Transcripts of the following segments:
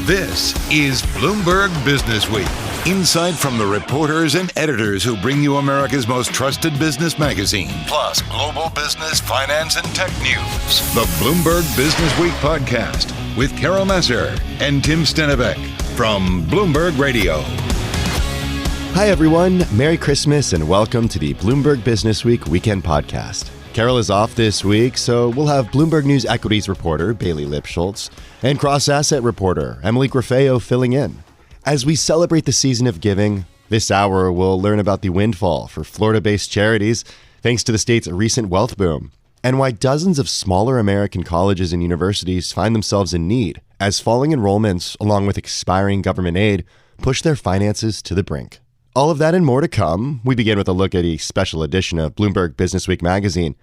This is Bloomberg Businessweek. Insight from the reporters and editors who bring you America's most trusted business magazine, plus global business, finance, and tech news. The Bloomberg Businessweek podcast with Carol Massar and Tim Stenovec from Bloomberg Radio. Hi, everyone. Merry Christmas and welcome to the Bloomberg Businessweek Weekend Podcast. Carol is off this week, so we'll have Bloomberg News equities reporter Bailey Lipschultz and cross-asset reporter Emily Grafeo filling in. As we celebrate the season of giving, this hour we'll learn about the windfall for Florida-based charities thanks to the state's recent wealth boom, and why dozens of smaller American colleges and universities find themselves in need as falling enrollments, along with expiring government aid, push their finances to the brink. All of that and more to come. We begin with a look at a special edition of Bloomberg Businessweek magazine.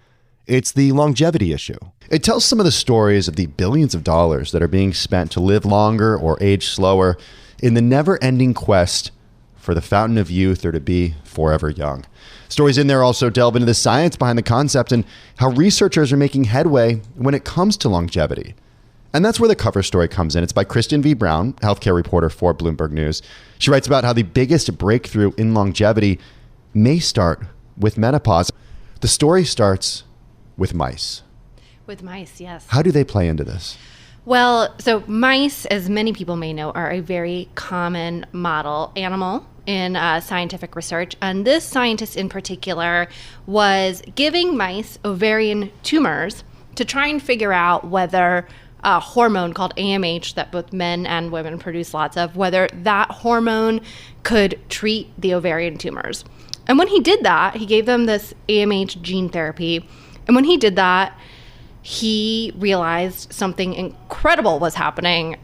It's the longevity issue. It tells some of the stories of the billions of dollars that are being spent to live longer or age slower in the never-ending quest for the fountain of youth or to be forever young. Stories in there also delve into the science behind the concept and how researchers are making headway when it comes to longevity. And that's where the cover story comes in. It's by Kristen V. Brown, healthcare reporter for Bloomberg News. She writes about how the biggest breakthrough in longevity may start with menopause. The story starts with mice. With mice, yes. How do they play into this? Well, so mice, as many people may know, are a very common model animal in scientific research. And this scientist in particular was giving mice ovarian tumors to try and figure out whether a hormone called AMH that both men and women produce lots of, whether that hormone could treat the ovarian tumors. And when he did that, he gave them this AMH gene therapy. And when he did that, he realized something incredible was happening.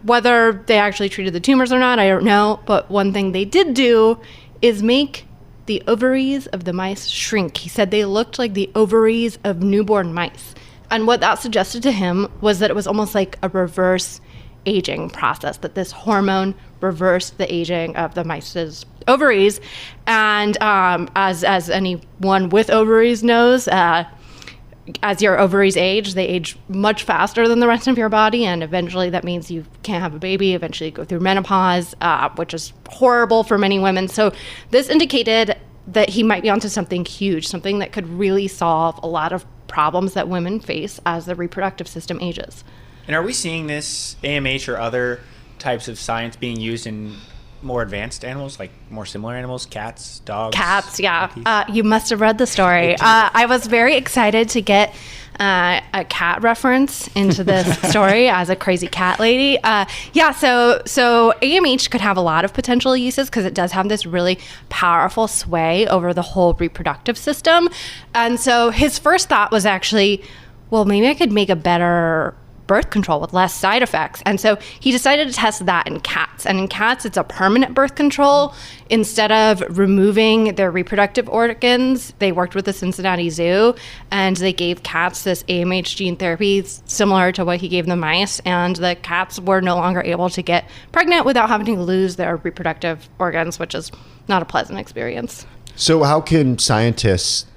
Whether they actually treated the tumors or not, I don't know. But one thing they did do is make the ovaries of the mice shrink. He said they looked like the ovaries of newborn mice. And what that suggested to him was that it was almost like a reverse aging process, that this hormone reversed the aging of the mice's ovaries. And as anyone with ovaries knows, as your ovaries age, they age much faster than the rest of your body. And eventually that means you can't have a baby, eventually you go through menopause, which is horrible for many women. So this indicated that he might be onto something huge, something that could really solve a lot of problems that women face as the reproductive system ages. And are we seeing this AMH or other types of science being used in more advanced animals, like more similar animals, cats, dogs? Cats, yeah. You must have read the story. I was very excited to get a cat reference into this story as a crazy cat lady. So AMH could have a lot of potential uses because it does have this really powerful sway over the whole reproductive system. And so his first thought was actually, well, maybe I could make a better birth control with less side effects. And so he decided to test that in cats. And in cats, it's a permanent birth control. Instead of removing their reproductive organs, they worked with the Cincinnati Zoo and they gave cats this AMH gene therapy similar to what he gave the mice. And the cats were no longer able to get pregnant without having to lose their reproductive organs, which is not a pleasant experience. So how can scientists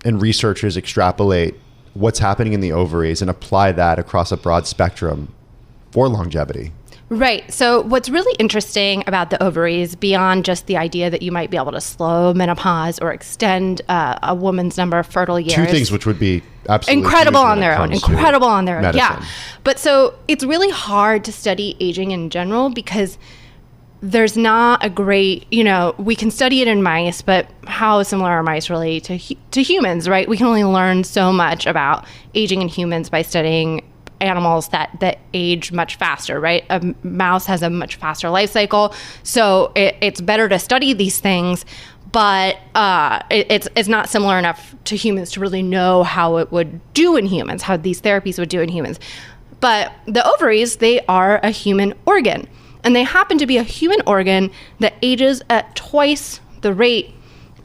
and researchers extrapolate what's happening in the ovaries and apply that across a broad spectrum for longevity? Right. So what's really interesting about the ovaries, beyond just the idea that you might be able to slow menopause or extend a woman's number of fertile years. Two things which would be absolutely incredible on their own. Incredible on their own. Medicine. Yeah. But so it's really hard to study aging in general because there's not a great, we can study it in mice, but how similar are mice really to humans, right? We can only learn so much about aging in humans by studying animals that age much faster, right? A mouse has a much faster life cycle. So it's better to study these things, but it's not similar enough to humans to really know how it would do in humans, how these therapies would do in humans. But the ovaries, they are a human organ. And they happen to be a human organ that ages at twice the rate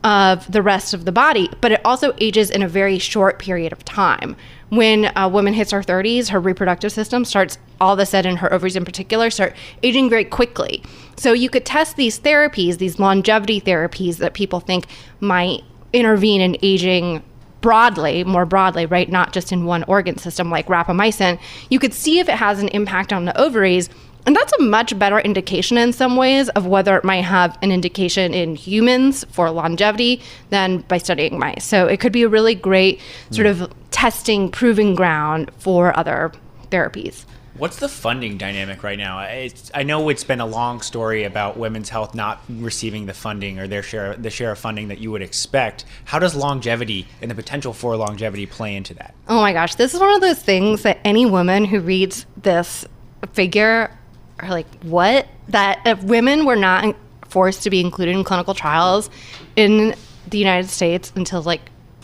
of the rest of the body, but it also ages in a very short period of time. When a woman hits her 30s, her reproductive system starts, all of a sudden, her ovaries in particular, start aging very quickly. So you could test these therapies, these longevity therapies that people think might intervene in aging more broadly, right? Not just in one organ system like rapamycin. You could see if it has an impact on the ovaries And that's a much better indication in some ways of whether it might have an indication in humans for longevity than by studying mice. So it could be a really great sort of testing, proving ground for other therapies. What's the funding dynamic right now? I know it's been a long story about women's health not receiving the funding or the share of funding that you would expect. How does longevity and the potential for longevity play into that? Oh my gosh, this is one of those things that any woman who reads this figure are like, what? That if women were not forced to be included in clinical trials in the United States until like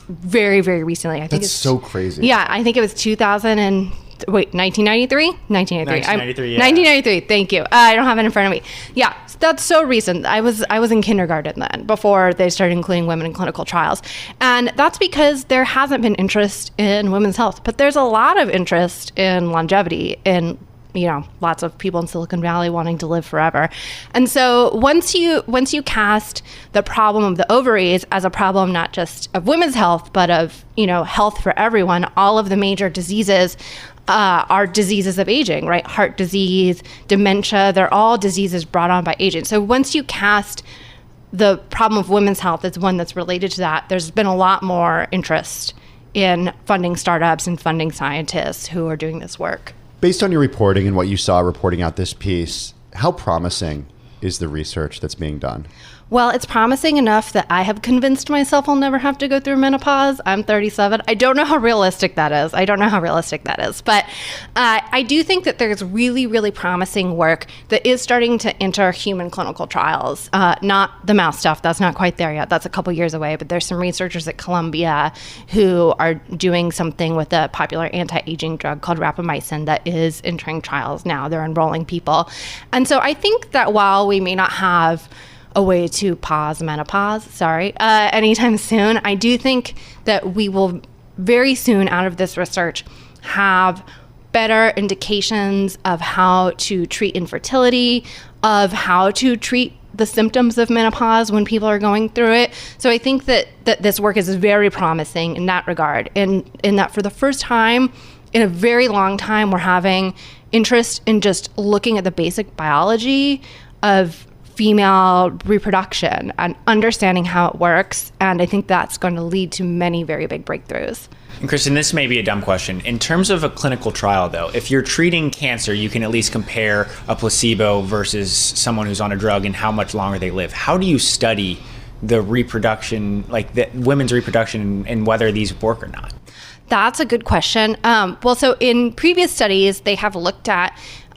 very, very recently. I think That's so crazy. Yeah, I think it was 1993? 1993. Yeah. 1993, thank you. I don't have it in front of me. Yeah, that's so recent. I was in kindergarten then, before they started including women in clinical trials. And that's because there hasn't been interest in women's health. But there's a lot of interest in longevity, in lots of people in Silicon Valley wanting to live forever. And so once you cast the problem of the ovaries as a problem not just of women's health, but of, health for everyone, all of the major diseases are diseases of aging, right? Heart disease, dementia, they're all diseases brought on by aging. So once you cast the problem of women's health as one that's related to that, there's been a lot more interest in funding startups and funding scientists who are doing this work. Based on your reporting and what you saw reporting out this piece, how promising is the research that's being done? Well, it's promising enough that I have convinced myself I'll never have to go through menopause. I'm 37. I don't know how realistic that is. But I do think that there's really, really promising work that is starting to enter human clinical trials. Not the mouse stuff. That's not quite there yet. That's a couple years away. But there's some researchers at Columbia who are doing something with a popular anti-aging drug called rapamycin that is entering trials now. They're enrolling people. And so I think that while we may not have a way to pause menopause, anytime soon, I do think that we will very soon out of this research have better indications of how to treat infertility, of how to treat the symptoms of menopause when people are going through it. So I think that this work is very promising in that regard, in that for the first time in a very long time, we're having interest in just looking at the basic biology of female reproduction and understanding how it works. And I think that's going to lead to many very big breakthroughs. And Kristen, this may be a dumb question. In terms of a clinical trial, though, if you're treating cancer, you can at least compare a placebo versus someone who's on a drug and how much longer they live. How do you study the reproduction, like the women's reproduction, and whether these work or not? That's a good question. So in previous studies, they have looked at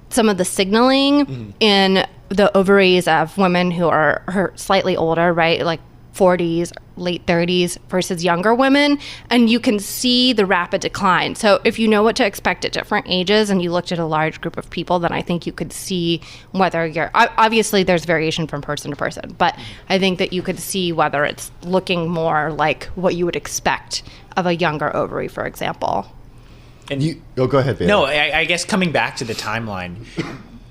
some of the signaling in the ovaries of women who are slightly older, right? Like 40s, late 30s versus younger women. And you can see the rapid decline. So if you know what to expect at different ages and you looked at a large group of people, then I think you could see whether obviously there's variation from person to person, but I think that you could see whether it's looking more like what you would expect of a younger ovary, for example. And go ahead, Bailey. No, I guess coming back to the timeline,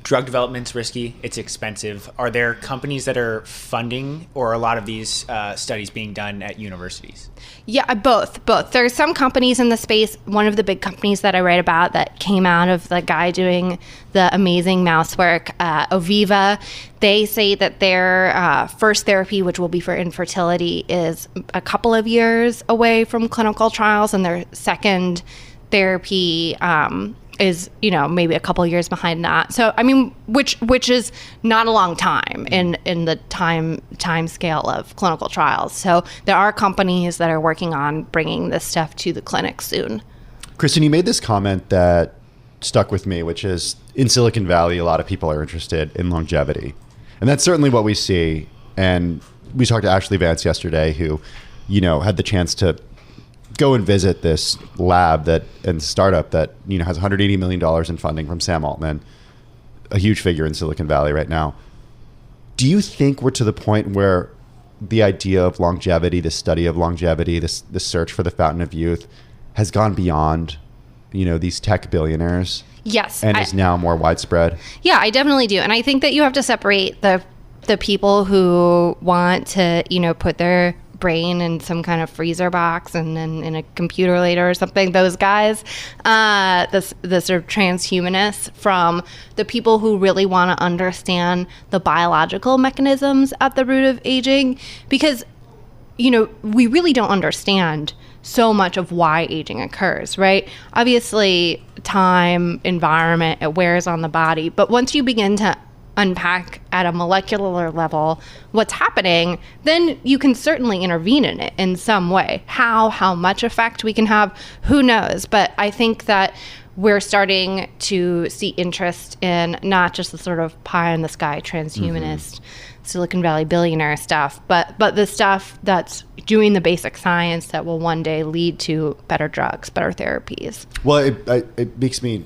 drug development's risky. It's expensive. Are there companies that are funding, or are a lot of these studies being done at universities? Yeah, both. There are some companies in the space. One of the big companies that I write about that came out of the guy doing the amazing mouse work, Oviva, they say that their first therapy, which will be for infertility, is a couple of years away from clinical trials, and their second therapy is, maybe a couple years behind that. So, I mean, which is not a long time in the time scale of clinical trials. So there are companies that are working on bringing this stuff to the clinic soon. Kristen, you made this comment that stuck with me, which is in Silicon Valley, a lot of people are interested in longevity. And that's certainly what we see. And we talked to Ashley Vance yesterday, who, had the chance to go and visit this lab and startup that has $180 million in funding from Sam Altman, a huge figure in Silicon Valley right now. Do you think we're to the point where the idea of longevity, the study of longevity, the search for the fountain of youth, has gone beyond these tech billionaires? Yes, and is now more widespread? Yeah, I definitely do, and I think that you have to separate the people who want to put their brain in some kind of freezer box and then in a computer later or something. Those guys, the sort of transhumanists, from the people who really want to understand the biological mechanisms at the root of aging, because we really don't understand so much of why aging occurs, right? Obviously, time, environment, it wears on the body. But once you begin to unpack at a molecular level what's happening, then you can certainly intervene in it in some way. How much effect we can have, who knows? But I think that we're starting to see interest in not just the sort of pie in the sky transhumanist Silicon Valley billionaire stuff, but the stuff that's doing the basic science that will one day lead to better drugs, better therapies. Well, it makes me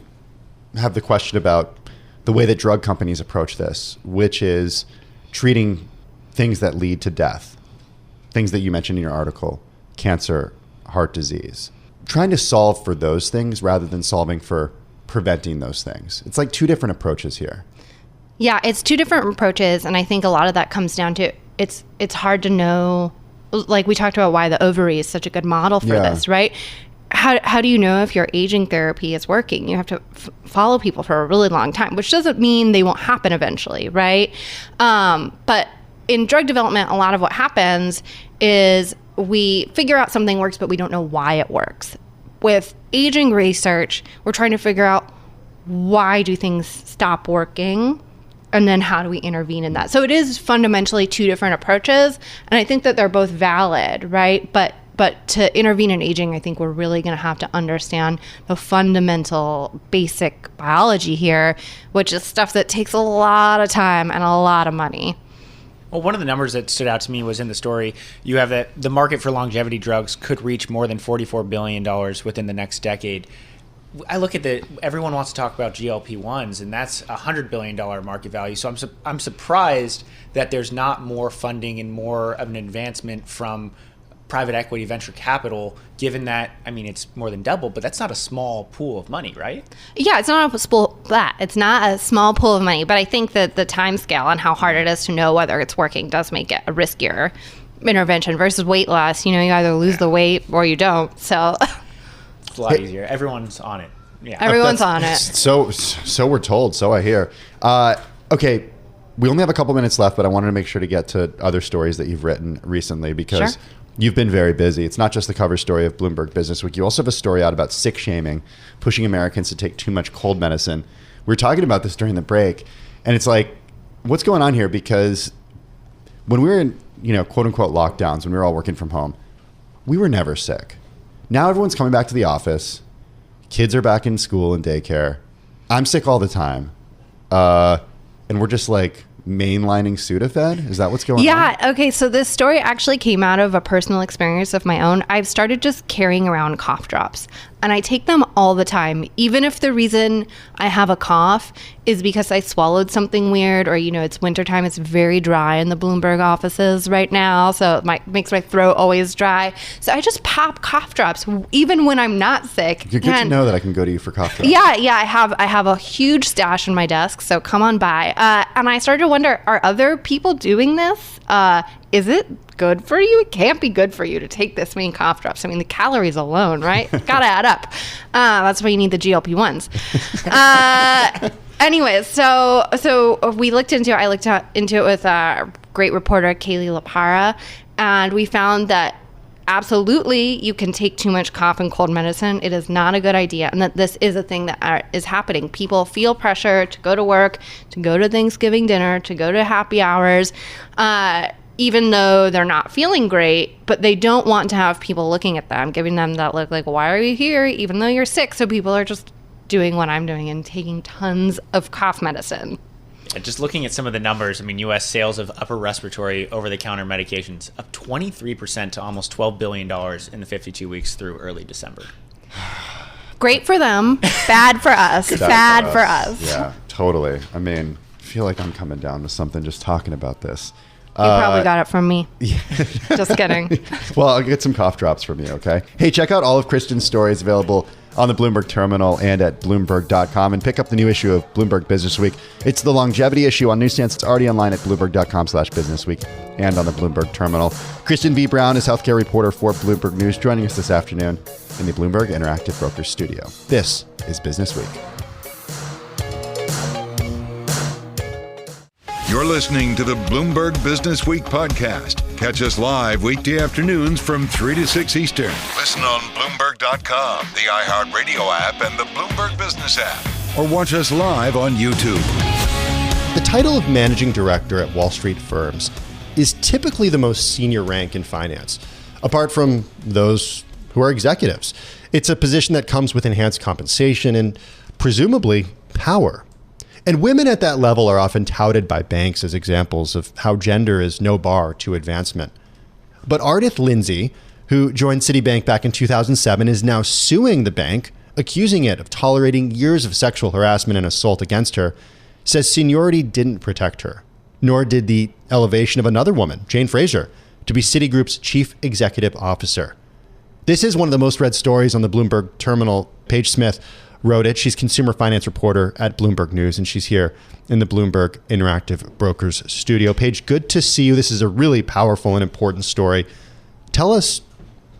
have the question about the way that drug companies approach this, which is treating things that lead to death, things that you mentioned in your article, cancer, heart disease, trying to solve for those things rather than solving for preventing those things. It's like two different approaches here. Yeah, it's two different approaches, and I think a lot of that comes down to it's hard to know, like we talked about why the ovary is such a good model for this, right? How do you know if your aging therapy is working? You have to follow people for a really long time, which doesn't mean they won't happen eventually, right? But in drug development, a lot of what happens is we figure out something works, but we don't know why it works. With aging research, we're trying to figure out why do things stop working, and then how do we intervene in that? So it is fundamentally two different approaches, and I think that they're both valid, right? But to intervene in aging, I think we're really going to have to understand the fundamental basic biology here, which is stuff that takes a lot of time and a lot of money. Well, one of the numbers that stood out to me was in the story, you have that the market for longevity drugs could reach more than $44 billion within the next decade. I look at everyone wants to talk about GLP-1s, and that's a $100 billion market value. So I'm surprised that there's not more funding and more of an advancement from private equity venture capital, given that, I mean, it's more than double, but that's not a small pool of money, right? Yeah, it's not a small pool of money, but I think that the time scale and how hard it is to know whether it's working does make it a riskier intervention versus weight loss. You either lose the weight or you don't. So it's a lot easier. Everyone's on it. Yeah, everyone's on it. So we're told. So I hear. Okay, we only have a couple minutes left, but I wanted to make sure to get to other stories that you've written recently because you've been very busy. It's not just the cover story of Bloomberg Businessweek. You also have a story out about sick shaming, pushing Americans to take too much cold medicine. We were talking about this during the break, and it's like, what's going on here? Because when we were in, quote unquote lockdowns, when we were all working from home, we were never sick. Now everyone's coming back to the office. Kids are back in school and daycare. I'm sick all the time. And we're just like mainlining Sudafed? Is that what's going on? Yeah. Okay. So this story actually came out of a personal experience of my own. I've started just carrying around cough drops, and I take them all the time, even if the reason I have a cough is because I swallowed something weird, or, it's wintertime. It's very dry in the Bloomberg offices right now. So it makes my throat always dry. So I just pop cough drops, even when I'm not sick. You're good to know that I can go to you for cough drops. Yeah. I have a huge stash in my desk. So come on by. And I started to wonder, are other people doing this? Is it good for you? It can't be good for you to take this many cough drops. I mean, the calories alone, right? Gotta add up. That's why you need the GLP-1s. Anyways, so we looked into it. I looked into it with a great reporter, Kaylee Lapara, and we found that absolutely you can take too much cough and cold medicine. It is not a good idea, and that this is a thing that is happening. People feel pressure to go to work, to go to Thanksgiving dinner, to go to happy hours, even though they're not feeling great, but they don't want to have people looking at them, giving them that look like, why are you here, even though you're sick? So people are just doing what I'm doing and taking tons of cough medicine. Just looking at some of the numbers, I mean, U.S. sales of upper respiratory over-the-counter medications up 23% to almost $12 billion in the 52 weeks through early December. Great for them, bad for us. Sad for us. Yeah, totally. I mean, I feel like I'm coming down to something just talking about this. You probably got it from me. Yeah. Just kidding. Well, I'll get some cough drops from you, okay? Hey, check out all of Kristen's stories available on the Bloomberg Terminal and at Bloomberg.com. And pick up the new issue of Bloomberg Businessweek. It's the longevity issue on newsstands. It's already online at Bloomberg.com/Businessweek and on the Bloomberg Terminal. Kristen V. Brown is healthcare reporter for Bloomberg News, joining us this afternoon in the Bloomberg Interactive Brokers studio. This is Business Week. You're listening to the Bloomberg Business Week podcast. Catch us live weekday afternoons from 3 to 6 Eastern. Listen on Bloomberg.com, the iHeartRadio app, and the Bloomberg Business App. Or watch us live on YouTube. The title of managing director at Wall Street firms is typically the most senior rank in finance, apart from those who are executives. It's a position that comes with enhanced compensation and presumably power. And women at that level are often touted by banks as examples of how gender is no bar to advancement. But Ardith Lindsay, who joined Citibank back in 2007, is now suing the bank, accusing it of tolerating years of sexual harassment and assault against her, says seniority didn't protect her, nor did the elevation of another woman, Jane Fraser, to be Citigroup's chief executive officer. This is one of the most read stories on the Bloomberg Terminal. Paige Smith wrote it. She's consumer finance reporter at Bloomberg News, and she's here in the Bloomberg Interactive Brokers studio. Paige, good to see you. This is a really powerful and important story. Tell us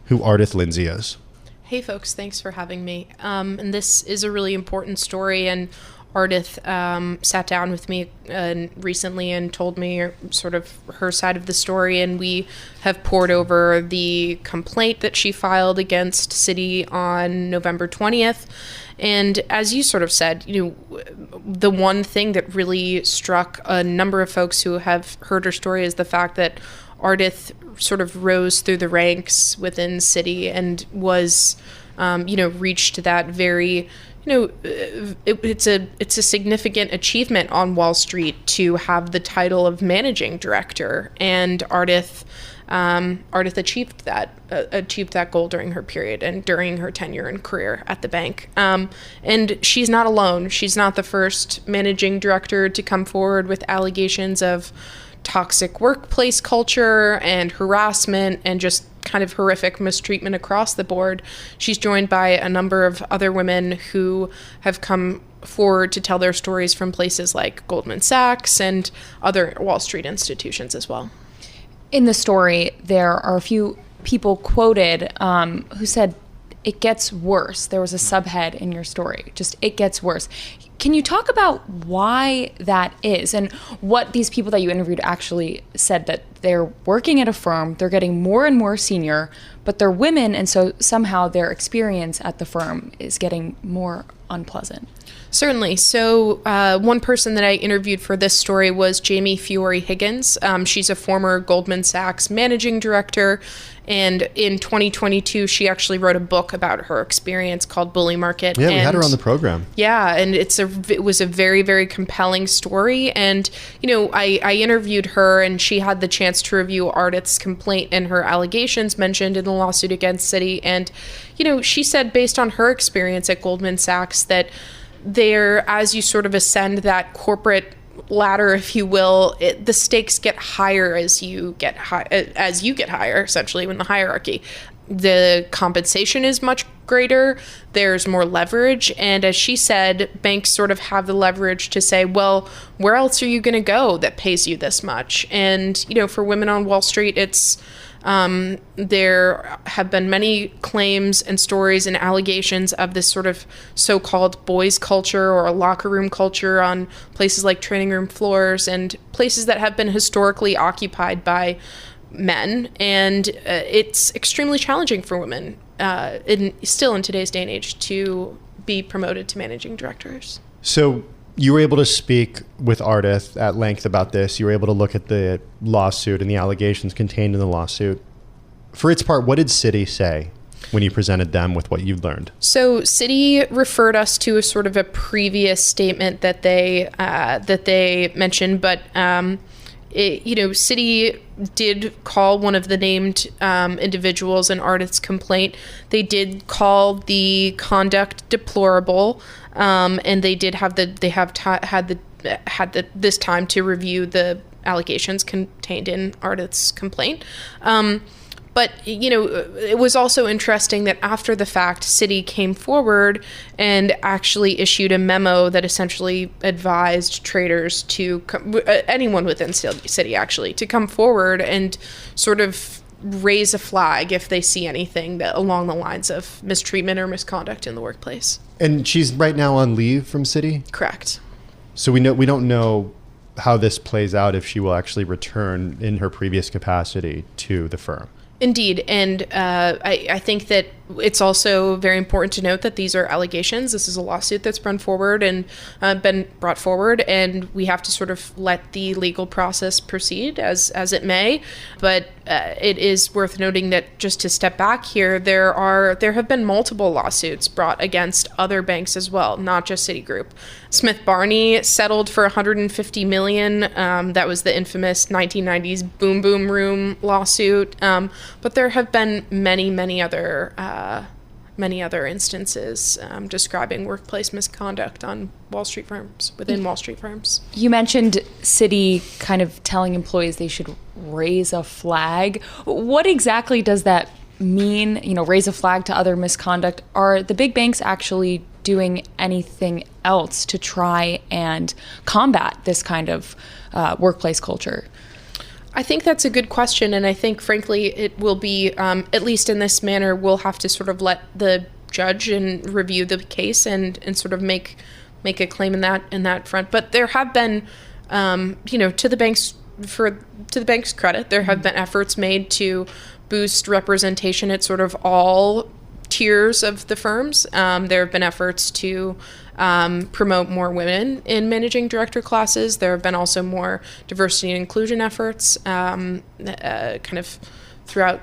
who Ardith Lindsay is. Hey, folks. Thanks for having me. And this is a really important story, and Ardith sat down with me recently and told me sort of her side of the story, and we have poured over the complaint that she filed against Citi on November 20th. And as you sort of said, the one thing that really struck a number of folks who have heard her story is the fact that Ardith sort of rose through the ranks within Citi and was, reached that very, it's a significant achievement on Wall Street to have the title of managing director, and Ardith achieved that goal during her period and during her tenure and career at the bank. And she's not alone. She's not the first managing director to come forward with allegations of toxic workplace culture and harassment and just kind of horrific mistreatment across the board. She's joined by a number of other women who have come forward to tell their stories from places like Goldman Sachs and other Wall Street institutions as well. In the story, there are a few people quoted who said, "It gets worse." There was a subhead in your story, just "it gets worse." Can you talk about why that is and what these people that you interviewed actually said, that they're working at a firm, they're getting more and more senior, but they're women, and so somehow their experience at the firm is getting more unpleasant? Certainly. So one person that I interviewed for this story was Jamie Fiore Higgins. She's a former Goldman Sachs managing director. And in 2022, she actually wrote a book about her experience called Bully Market. Yeah, we had her on the program. Yeah, and it was a very, very compelling story. And, I interviewed her, and she had the chance to review Ardith's complaint and her allegations mentioned in the lawsuit against Citi. And, she said, based on her experience at Goldman Sachs, that as you sort of ascend that corporate ladder, if you will, the stakes get higher as you get higher, essentially, in the hierarchy. The compensation is much greater. There's more leverage. And as she said, banks sort of have the leverage to say, well, where else are you going to go that pays you this much? And, for women on Wall Street, it's there have been many claims and stories and allegations of this sort of so-called boys culture or a locker room culture on places like training room floors and places that have been historically occupied by men. And it's extremely challenging for women still in today's day and age to be promoted to managing directors. So you were able to speak with Ardith at length about this. You were able to look at the lawsuit and the allegations contained in the lawsuit. For its part, what did Citi say when you presented them with what you'd learned? So Citi referred us to a sort of a previous statement that they mentioned, but Citi did call one of the named individuals in Ardith's complaint. They did call the conduct deplorable, and they did have this time to review the allegations contained in Ardith's complaint. But, it was also interesting that after the fact, Citi came forward and actually issued a memo that essentially advised traders to, anyone within Citi actually, to come forward and sort of raise a flag if they see anything that along the lines of mistreatment or misconduct in the workplace. And she's right now on leave from Citi? Correct. So we don't know how this plays out, if she will actually return in her previous capacity to the firm. Indeed. And I think that it's also very important to note that these are allegations. This is a lawsuit that's been brought forward, and we have to sort of let the legal process proceed as it may. But it is worth noting that, just to step back here, there have been multiple lawsuits brought against other banks as well, not just Citigroup. Smith Barney settled for $150 million. That was the infamous 1990s Boom Boom Room lawsuit. But there have been many other instances describing workplace misconduct on Wall Street firms, within Wall Street firms. You mentioned Citi kind of telling employees they should raise a flag. What exactly does that mean? Raise a flag to other misconduct. Are the big banks actually doing anything else to try and combat this kind of workplace culture? I think that's a good question, and I think, frankly, it will be, at least in this manner, we'll have to sort of let the judge and review the case and sort of make a claim in that front. But there have been, to the bank's credit, there have been efforts made to boost representation at sort of all tiers of the firms. There have been efforts to promote more women in managing director classes. There have been also more diversity and inclusion efforts kind of throughout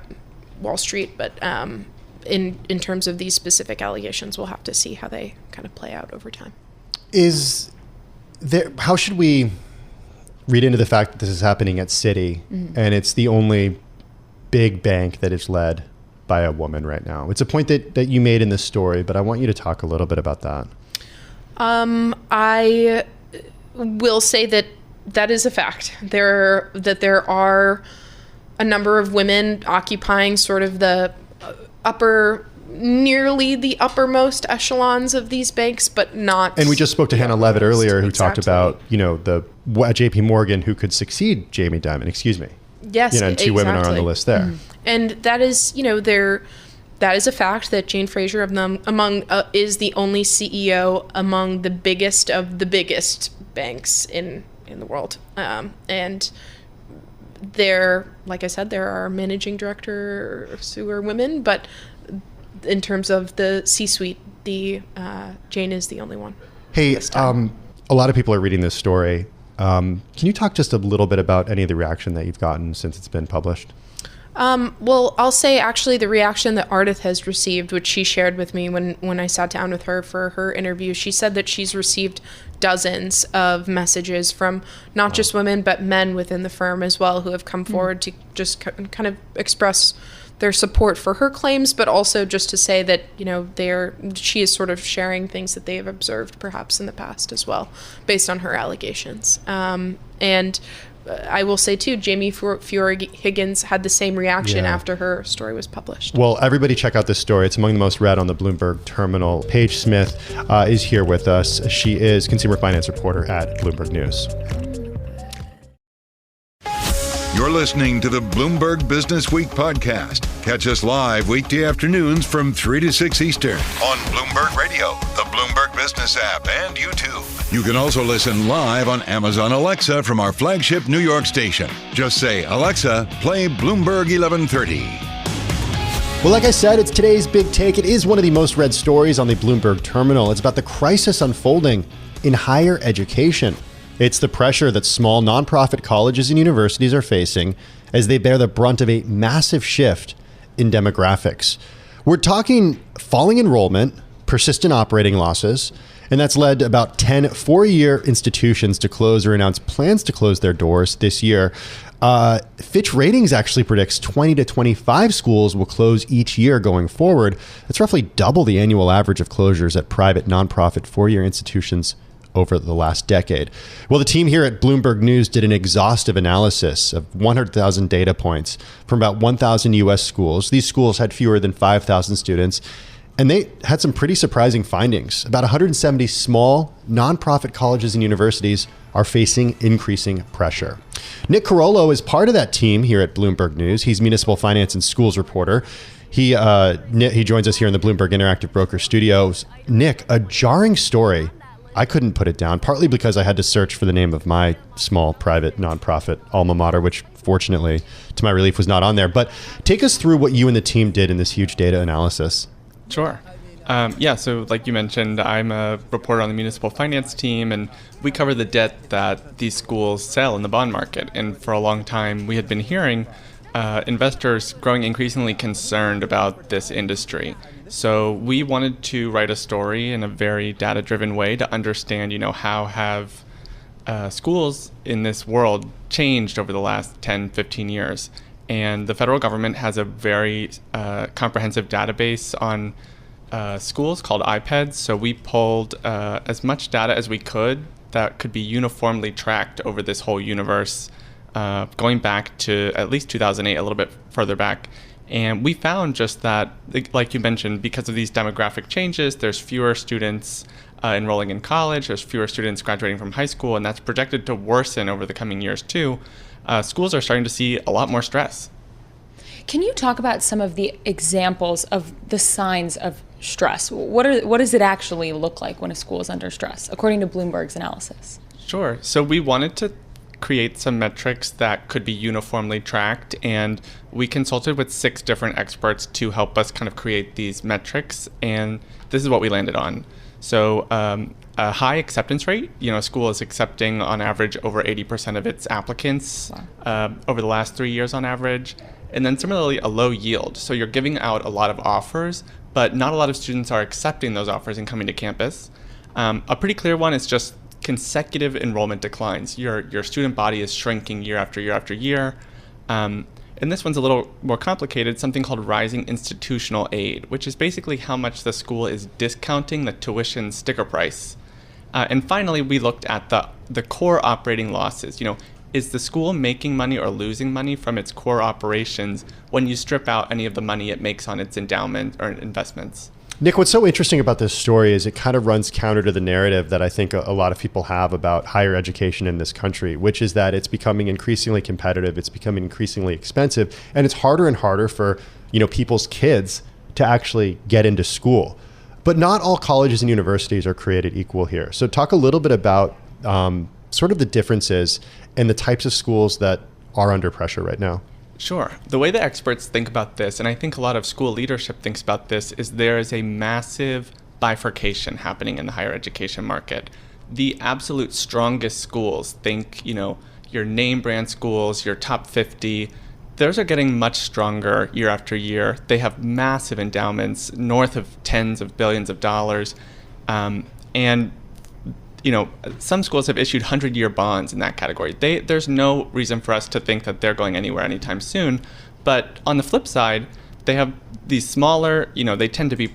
Wall Street. But in terms of these specific allegations, we'll have to see how they kind of play out over time. How should we read into the fact that this is happening at Citi, and it's the only big bank that is led by a woman right now? It's a point that you made in this story, but I want you to talk a little bit about that. I will say that is a fact. There are a number of women occupying sort of the nearly the uppermost echelons of these banks, but not. And we just spoke to Hannah Levitt earlier, who talked about, JP Morgan, who could succeed Jamie Dimon. Excuse me. Yes, and two women are on the list there. Mm-hmm. And that is, that is a fact that Jane Fraser is the only CEO among the biggest of the biggest banks in the world. And like I said, there are managing directors who are women, but in terms of the C-suite, Jane is the only one. Hey, a lot of people are reading this story. Can you talk just a little bit about any of the reaction that you've gotten since it's been published? Well, I'll say actually the reaction that Ardith has received, which she shared with me when I sat down with her for her interview, she said that she's received dozens of messages from not just women, but men within the firm as well, who have come forward to just kind of express their support for her claims, but also just to say that, she is sort of sharing things that they have observed perhaps in the past as well, based on her allegations. And I will say, too, Jamie Fiore-Higgins had the same reaction after her story was published. Well, everybody check out this story. It's among the most read on the Bloomberg terminal. Paige Smith is here with us. She is consumer finance reporter at Bloomberg News. You're listening to the Bloomberg Businessweek podcast. Catch us live weekday afternoons from 3 to 6 Eastern on Bloomberg Radio, the Bloomberg Business App, and YouTube. You can also listen live on Amazon Alexa from our flagship New York station. Just say, Alexa, play Bloomberg 1130. Well, like I said, it's today's big take. It is one of the most read stories on the Bloomberg terminal. It's about the crisis unfolding in higher education. It's the pressure that small nonprofit colleges and universities are facing as they bear the brunt of a massive shift in demographics. We're talking falling enrollment, persistent operating losses, and that's led about 10 four-year institutions to close or announce plans to close their doors this year. Fitch Ratings actually predicts 20 to 25 schools will close each year going forward. That's roughly double the annual average of closures at private nonprofit four-year institutions over the last decade. Well, the team here at Bloomberg News did an exhaustive analysis of 100,000 data points from about 1,000 U.S. schools. These schools had fewer than 5,000 students, and they had some pretty surprising findings. About 170 small nonprofit colleges and universities are facing increasing pressure. Nick Carollo is part of that team here at Bloomberg News. He's municipal finance and schools reporter. He joins us here in the Bloomberg Interactive Broker studios. Nick, a jarring story. I couldn't put it down, partly because I had to search for the name of my small private nonprofit alma mater, which fortunately, to my relief, was not on there. But take us through what you and the team did in this huge data analysis. Sure. So like you mentioned, I'm a reporter on the municipal finance team, and we cover the debt that these schools sell in the bond market. And for a long time, we had been hearing investors growing increasingly concerned about this industry. So we wanted to write a story in a very data-driven way to understand, how have schools in this world changed over the last 10, 15 years. And the federal government has a very comprehensive database on schools called iPads. So we pulled as much data as we could that could be uniformly tracked over this whole universe, going back to at least 2008, a little bit further back. And we found just that, like you mentioned, because of these demographic changes, there's fewer students enrolling in college, there's fewer students graduating from high school, and that's projected to worsen over the coming years too. Schools are starting to see a lot more stress. Can you talk about some of the examples of the signs of stress? What does it actually look like when a school is under stress, according to Bloomberg's analysis? Sure. So we wanted to create some metrics that could be uniformly tracked, and we consulted with 6 different experts to help us kind of create these metrics, and this is what we landed on. So a high acceptance rate, a school is accepting on average over 80% of its applicants. Wow. Over the last 3 years on average. And then similarly, a low yield. So you're giving out a lot of offers, but not a lot of students are accepting those offers and coming to campus. A pretty clear one is just consecutive enrollment declines. Your student body is shrinking year after year after year. And this one's a little more complicated, something called rising institutional aid, which is basically how much the school is discounting the tuition sticker price. And finally, we looked at the core operating losses. Is the school making money or losing money from its core operations when you strip out any of the money it makes on its endowment or investments? Nick, what's so interesting about this story is it kind of runs counter to the narrative that I think a lot of people have about higher education in this country, which is that it's becoming increasingly competitive, it's becoming increasingly expensive, and it's harder and harder for, people's kids to actually get into school. But not all colleges and universities are created equal here. So talk a little bit about sort of the differences in the types of schools that are under pressure right now. Sure. The way the experts think about this, and I think a lot of school leadership thinks about this, is there is a massive bifurcation happening in the higher education market. The absolute strongest schools, think, your name brand schools, your top 50, those are getting much stronger year after year. They have massive endowments, north of tens of billions of dollars. And some schools have issued 100-year bonds in that category. There's no reason for us to think that they're going anywhere anytime soon. But on the flip side, they have these smaller, they tend to be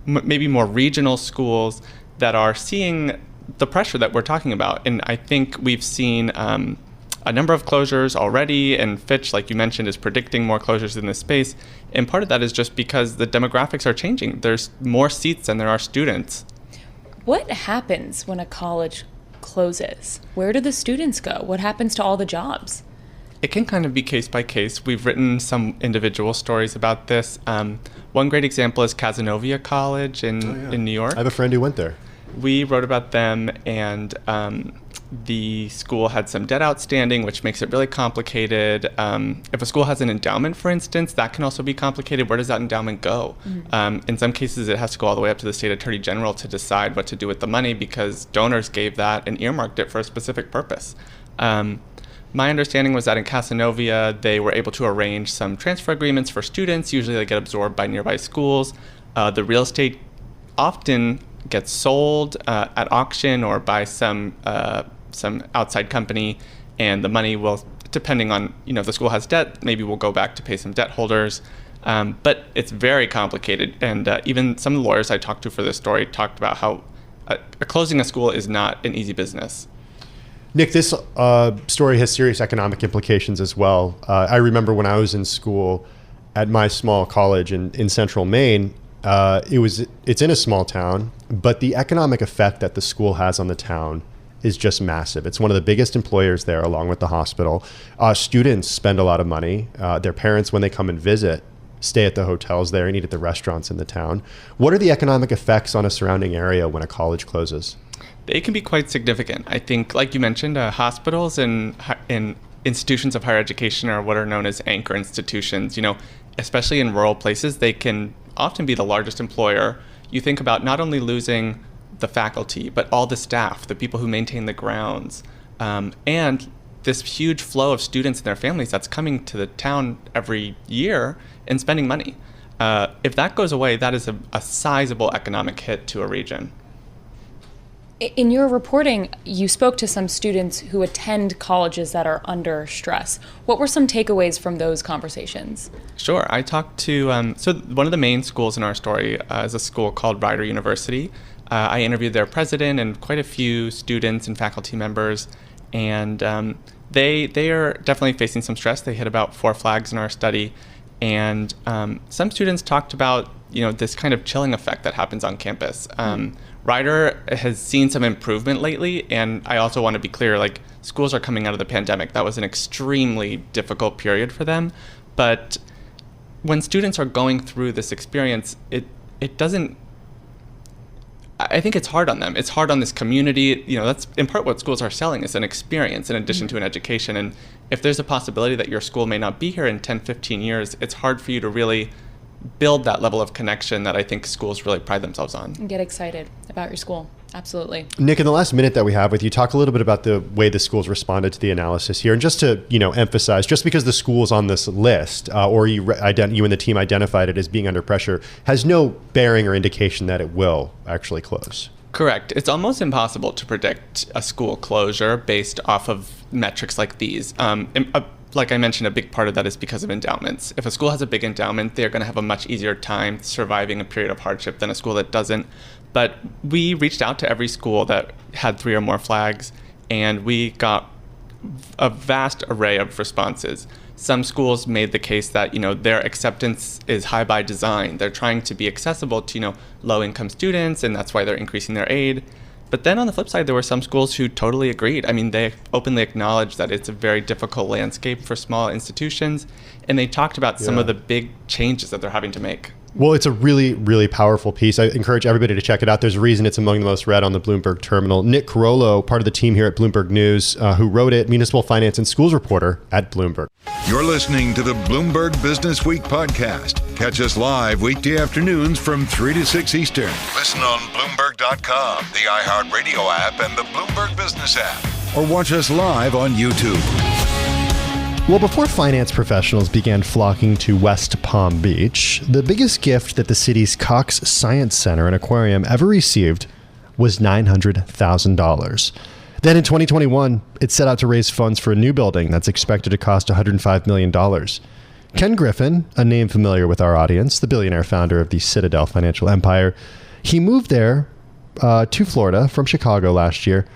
maybe more regional schools that are seeing the pressure that we're talking about. And I think we've seen a number of closures already, and Fitch, like you mentioned, is predicting more closures in this space. And part of that is just because the demographics are changing. There's more seats than there are students. What happens when a college closes? Where do the students go? What happens to all the jobs? It can kind of be case by case. We've written some individual stories about this. One great example is Cazenovia College in New York. I have a friend who went there. We wrote about them, and the school had some debt outstanding, which makes it really complicated. If a school has an endowment, for instance, that can also be complicated. Where does that endowment go? Mm-hmm. In some cases, it has to go all the way up to the state attorney general to decide what to do with the money because donors gave that and earmarked it for a specific purpose. My understanding was that in Cazenovia, they were able to arrange some transfer agreements for students. Usually they get absorbed by nearby schools. The real estate often gets sold at auction or by some outside company, and the money will, depending on, if the school has debt, maybe we'll go back to pay some debt holders. But it's very complicated, and even some of the lawyers I talked to for this story talked about how closing a school is not an easy business. Nick, this story has serious economic implications as well. I remember when I was in school at my small college in central Maine, it's in a small town, but the economic effect that the school has on the town is just massive. It's one of the biggest employers there, along with the hospital. Students spend a lot of money. Their parents, when they come and visit, stay at the hotels there and eat at the restaurants in the town. What are the economic effects on a surrounding area when a college closes? They can be quite significant. I think, like you mentioned, hospitals and institutions of higher education are what are known as anchor institutions. You know, especially in rural places, they can often be the largest employer. You think about not only losing the faculty, but all the staff, the people who maintain the grounds, and this huge flow of students and their families that's coming to the town every year and spending money. If that goes away, that is a sizable economic hit to a region. In your reporting, you spoke to some students who attend colleges that are under stress. What were some takeaways from those conversations? Sure. I talked to, so one of the main schools in our story is a school called Rider University. I interviewed their president and quite a few students and faculty members, and they are definitely facing some stress. They hit about 4 flags in our study, and some students talked about this kind of chilling effect that happens on campus. Rider has seen some improvement lately, and I also want to be clear, like, schools are coming out of the pandemic. That was an extremely difficult period for them, but when students are going through this experience, it doesn't, I think it's hard on them. It's hard on this community. That's in part what schools are selling, is an experience in addition to an education. And if there's a possibility that your school may not be here in 10, 15 years, it's hard for you to really build that level of connection that I think schools really pride themselves on. And get excited about your school. Absolutely. Nick, in the last minute that we have with you, talk a little bit about the way the schools responded to the analysis here. And just to, emphasize, just because the school's on this list or you and the team identified it as being under pressure has no bearing or indication that it will actually close. Correct. It's almost impossible to predict a school closure based off of metrics like these. Like I mentioned, a big part of that is because of endowments. If a school has a big endowment, they're going to have a much easier time surviving a period of hardship than a school that doesn't. But we reached out to every school that had 3 or more flags, and we got a vast array of responses. Some schools made the case that, their acceptance is high by design. They're trying to be accessible to, low-income students, and that's why they're increasing their aid. But then on the flip side, there were some schools who totally agreed. I mean, they openly acknowledged that it's a very difficult landscape for small institutions, and they talked about some of the big changes that they're having to make. Well, it's a really, really powerful piece. I encourage everybody to check it out. There's a reason it's among the most read on the Bloomberg terminal. Nick Carollo, part of the team here at Bloomberg News, who wrote it, municipal finance and schools reporter at Bloomberg. You're listening to the Bloomberg Business Week podcast. Catch us live weekday afternoons from 3 to 6 Eastern. Listen on Bloomberg.com, the iHeartRadio app, and the Bloomberg Business App. Or watch us live on YouTube. Well, before finance professionals began flocking to West Palm Beach, the biggest gift that the city's Cox Science Center and Aquarium ever received was $900,000. Then in 2021, it set out to raise funds for a new building that's expected to cost $105 million. Ken Griffin, a name familiar with our audience, the billionaire founder of the Citadel financial empire, he moved there to Florida from Chicago last year.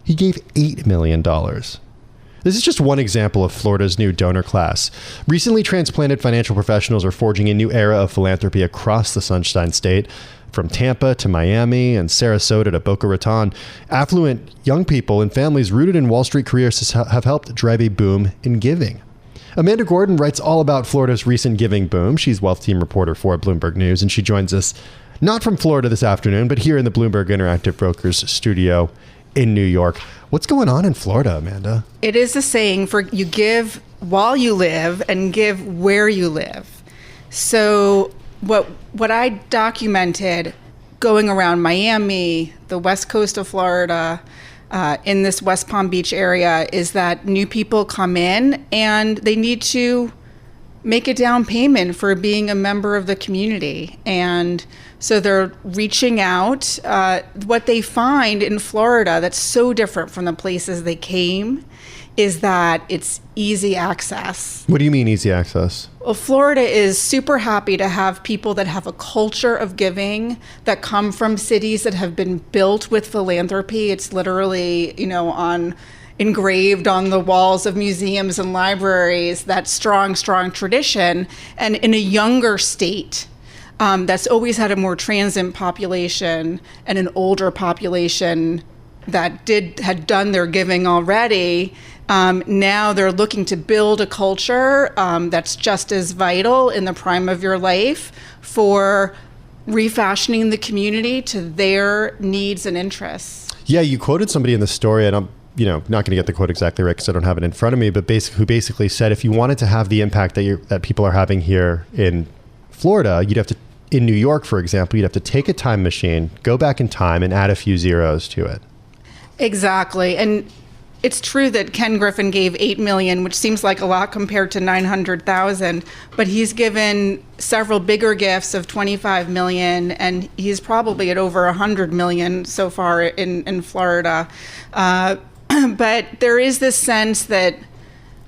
He gave $8 million. This is just one example of Florida's new donor class. Recently transplanted financial professionals are forging a new era of philanthropy across the Sunshine State. From Tampa to Miami and Sarasota to Boca Raton, affluent young people and families rooted in Wall Street careers have helped drive a boom in giving. Amanda Gordon writes all about Florida's recent giving boom. She's wealth team reporter for Bloomberg News, and she joins us not from Florida this afternoon, but here in the Bloomberg Interactive Brokers studio in New York. What's going on in Florida, Amanda? It is a saying for you give while you live and give where you live. So what I documented going around Miami, the west coast of Florida, in this West Palm Beach area, is that new people come in and they need to make a down payment for being a member of the community. And so they're reaching out. What they find in Florida that's so different from the places they came is that it's easy access. What do you mean easy access? Well, Florida is super happy to have people that have a culture of giving, that come from cities that have been built with philanthropy. It's literally, engraved on the walls of museums and libraries, that strong tradition. And in a younger state, that's always had a more transient population and an older population that had done their giving already. Now they're looking to build a culture that's just as vital in the prime of your life for refashioning the community to their needs and interests. Yeah, you quoted somebody in the story, and I'm not going to get the quote exactly right because I don't have it in front of me, but who basically said if you wanted to have the impact that people are having here in Florida, you'd have to, in New York, for example, you'd have to take a time machine, go back in time, and add a few zeros to it. Exactly. And it's true that Ken Griffin gave $8 million, which seems like a lot compared to $900,000, but he's given several bigger gifts of $25 million, and he's probably at over $100 million so far in Florida. But there is this sense that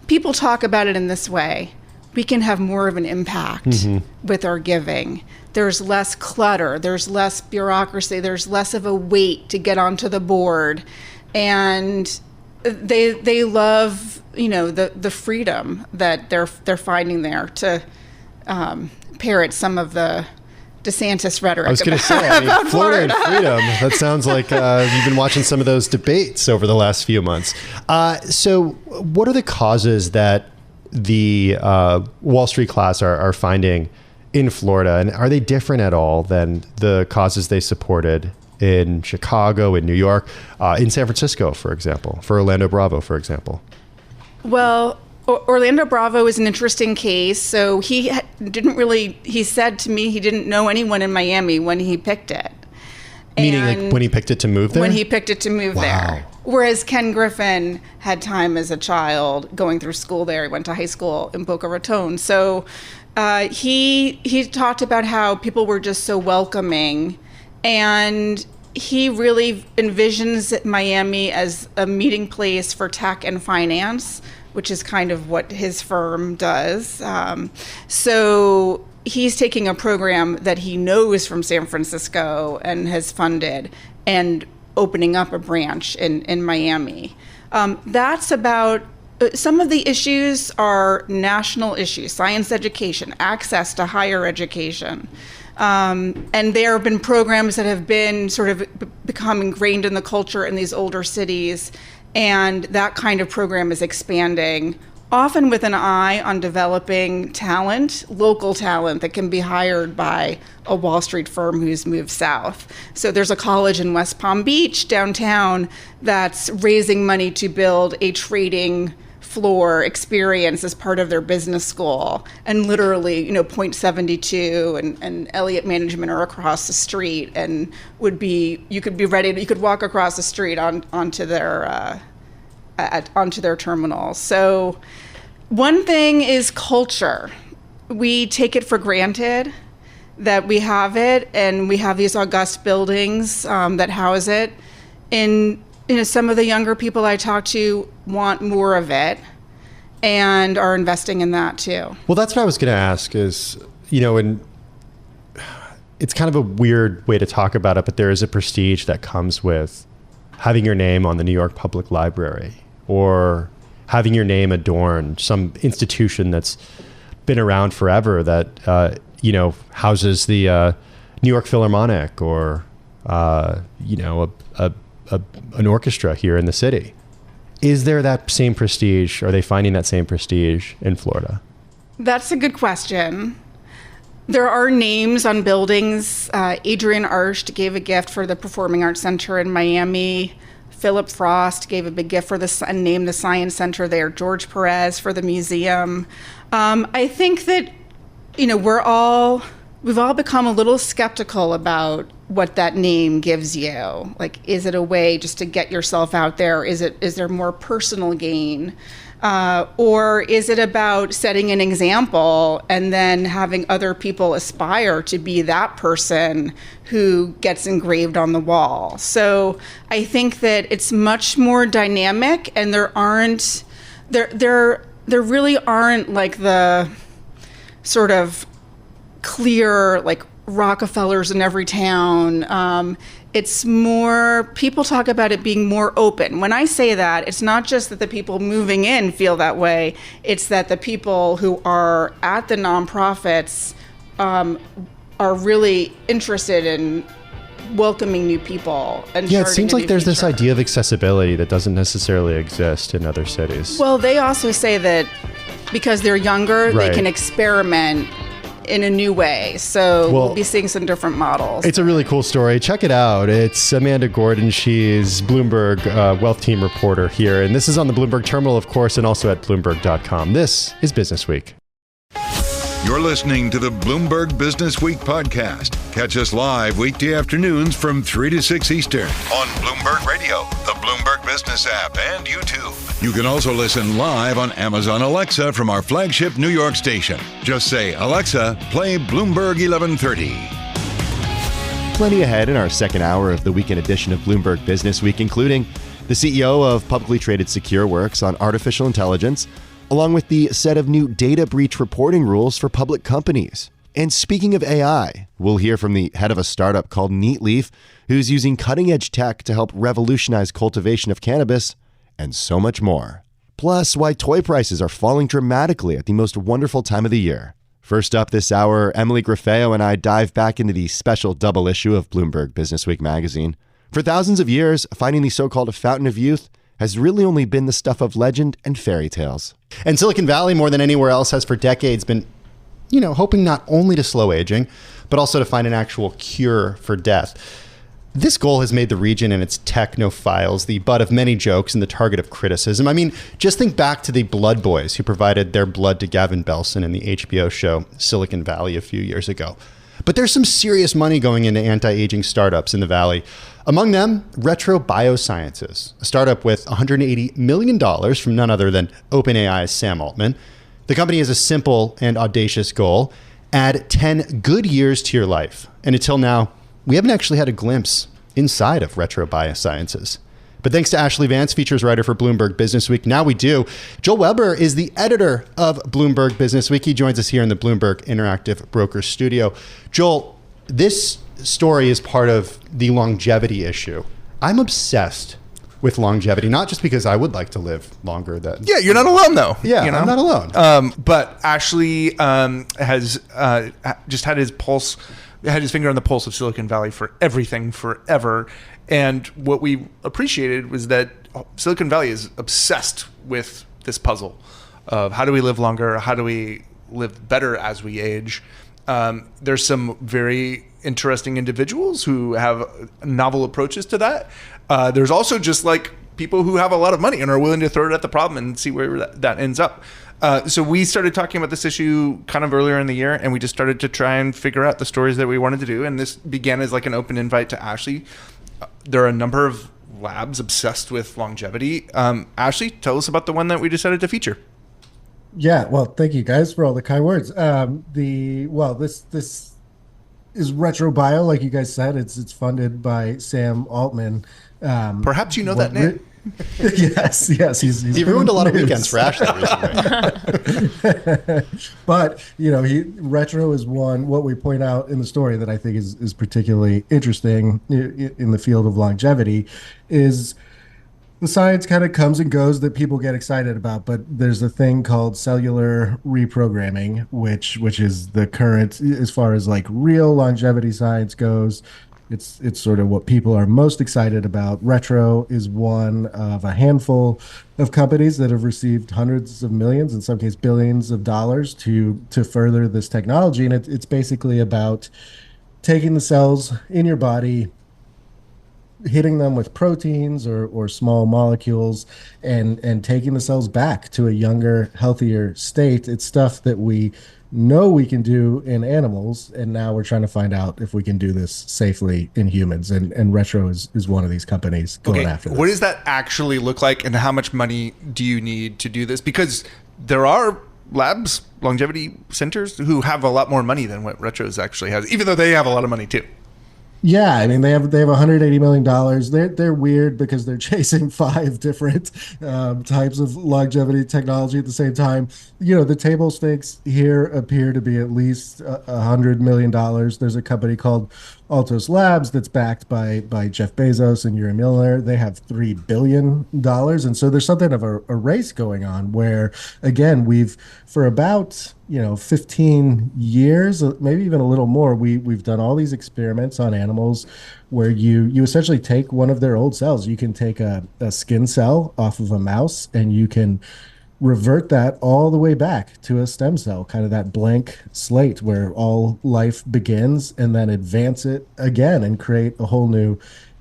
people talk about it in this way. We can have more of an impact with our giving. There's less clutter, there's less bureaucracy, there's less of a weight to get onto the board. And they love, the freedom that they're finding there to parrot some of the DeSantis rhetoric. I was going to say, Florida and freedom. That sounds like you've been watching some of those debates over the last few months. So what are the causes that the Wall Street class are finding in Florida, and are they different at all than the causes they supported in Chicago, in New York, in San Francisco, for example, for Orlando Bravo, for example? Well, Orlando Bravo is an interesting case. So he said to me he didn't know anyone in Miami when he picked it. Meaning like when he picked it to move there? When he picked it to move there. Whereas Ken Griffin had time as a child going through school there. He went to high school in Boca Raton. So he talked about how people were just so welcoming, and he really envisions Miami as a meeting place for tech and finance, which is kind of what his firm does. So he's taking a program that he knows from San Francisco and has funded and opening up a branch in Miami. That's about, some of the issues are national issues: science education, access to higher education. And there have been programs that have been sort of become ingrained in the culture in these older cities, and that kind of program is expanding, often with an eye on developing talent, local talent that can be hired by a Wall Street firm who's moved south. So there's a college in West Palm Beach downtown that's raising money to build a trading floor experience as part of their business school, and literally, Point 72 and Elliott Management are across the street, and you could walk across the street onto their terminal. So one thing is culture. We take it for granted that we have it, and we have these august buildings that house it. And some of the younger people I talk to want more of it and are investing in that too. Well, that's what I was going to ask is, and it's kind of a weird way to talk about it, but there is a prestige that comes with having your name on the New York Public Library, or having your name adorn some institution that's been around forever that, houses the New York Philharmonic, or, an orchestra here in the city. Is there that same prestige? Are they finding that same prestige in Florida? That's a good question. There are names on buildings. Adrian Arsht gave a gift for the Performing Arts Center in Miami. Philip Frost gave a big gift and named the Science Center there. George Perez for the museum. I think that, we've all become a little skeptical about what that name gives you. Like, is it a way just to get yourself out there? Is there more personal gain? Or is it about setting an example and then having other people aspire to be that person who gets engraved on the wall? So I think that it's much more dynamic, and there aren't there really aren't like the sort of clear like Rockefellers in every town. It's more, people talk about it being more open. When I say that, it's not just that the people moving in feel that way. It's that the people who are at the nonprofits are really interested in welcoming new people. And yeah, it seems like there's this idea of accessibility that doesn't necessarily exist in other cities. Well, they also say that because they're younger, Right. they can experiment in a new way. So we'll be seeing some different models. It's a really cool story. Check it out. It's Amanda Gordon. She's Bloomberg Wealth Team reporter here. And this is on the Bloomberg Terminal, of course, and also at Bloomberg.com. This is Business Week. You're listening to the Bloomberg Business Week podcast. Catch us live weekday afternoons from 3 to 6 Eastern on Bloomberg Radio, the Bloomberg Business App, and YouTube. You can also listen live on Amazon Alexa from our flagship New York station. Just say, Alexa, play Bloomberg 1130. Plenty ahead in our second hour of the weekend edition of Bloomberg Business Week, including the CEO of publicly traded SecureWorks on artificial intelligence, along with the set of new data breach reporting rules for public companies. And speaking of AI, we'll hear from the head of a startup called Neatleaf, who's using cutting-edge tech to help revolutionize cultivation of cannabis, and so much more. Plus, why toy prices are falling dramatically at the most wonderful time of the year. First up this hour, Emily Griffeo and I dive back into the special double issue of Bloomberg Businessweek magazine. For thousands of years, finding the so-called fountain of youth has really only been the stuff of legend and fairy tales. And Silicon Valley, more than anywhere else, has for decades been, hoping not only to slow aging, but also to find an actual cure for death. This goal has made the region and its technophiles the butt of many jokes and the target of criticism. I mean, just think back to the Blood Boys who provided their blood to Gavin Belson in the HBO show Silicon Valley a few years ago. But there's some serious money going into anti-aging startups in the Valley. Among them, Retro Biosciences, a startup with $180 million from none other than OpenAI's Sam Altman. The company has a simple and audacious goal: add 10 good years to your life. And until now, we haven't actually had a glimpse inside of Retro Biosciences. But thanks to Ashley Vance, features writer for Bloomberg Businessweek, now we do. Joel Weber is the editor of Bloomberg Businessweek. He joins us here in the Bloomberg Interactive Brokers studio. Joel, this story is part of the longevity issue. I'm obsessed with longevity, not just because I would like to live longer. Yeah, you're not alone, though. Yeah, I'm not alone. But Ashley has just had his finger on the pulse of Silicon Valley for everything, forever. And what we appreciated was that Silicon Valley is obsessed with this puzzle of how do we live longer? How do we live better as we age? There's some very interesting individuals who have novel approaches to that. There's also just like people who have a lot of money and are willing to throw it at the problem and see where that ends up. So we started talking about this issue kind of earlier in the year, and we just started to try and figure out the stories that we wanted to do. And this began as like an open invite to Ashley. There are a number of labs obsessed with longevity. Ashley, tell us about the one that we decided to feature. Yeah, well, thank you guys for all the kind words. This is Retro Bio, like you guys said. It's funded by Sam Altman. Perhaps you know that name. Yes. He's ruined a lot of weekends for Ashley recently. But Retro is one. What we point out in the story that I think is particularly interesting in the field of longevity is the science kind of comes and goes that people get excited about, but there's a thing called cellular reprogramming, which is the current, as far as like real longevity science goes. It's sort of what people are most excited about. Retro is one of a handful of companies that have received hundreds of millions, in some cases billions of dollars to further this technology. And it's basically about taking the cells in your body, hitting them with proteins or small molecules, and taking the cells back to a younger, healthier state. It's stuff that we know we can do in animals, and now we're trying to find out if we can do this safely in humans. And Retro is one of these companies going after this. What does that actually look like, and how much money do you need to do this? Because there are labs, longevity centers, who have a lot more money than what Retro's actually has, even though they have a lot of money too. Yeah, I mean they have $180 million. They're weird because they're chasing 5 different types of longevity technology at the same time. The table stakes here appear to be at least $100 million. There's a company called Altos Labs that's backed by Jeff Bezos and Yuri Milner. They have $3 billion, and so there's something of a race going on where, again, we've for about 15 years, maybe even a little more, we've done all these experiments on animals where you essentially take one of their old cells. You can take a skin cell off of a mouse and you can revert that all the way back to a stem cell, kind of that blank slate where all life begins, and then advance it again and create a whole new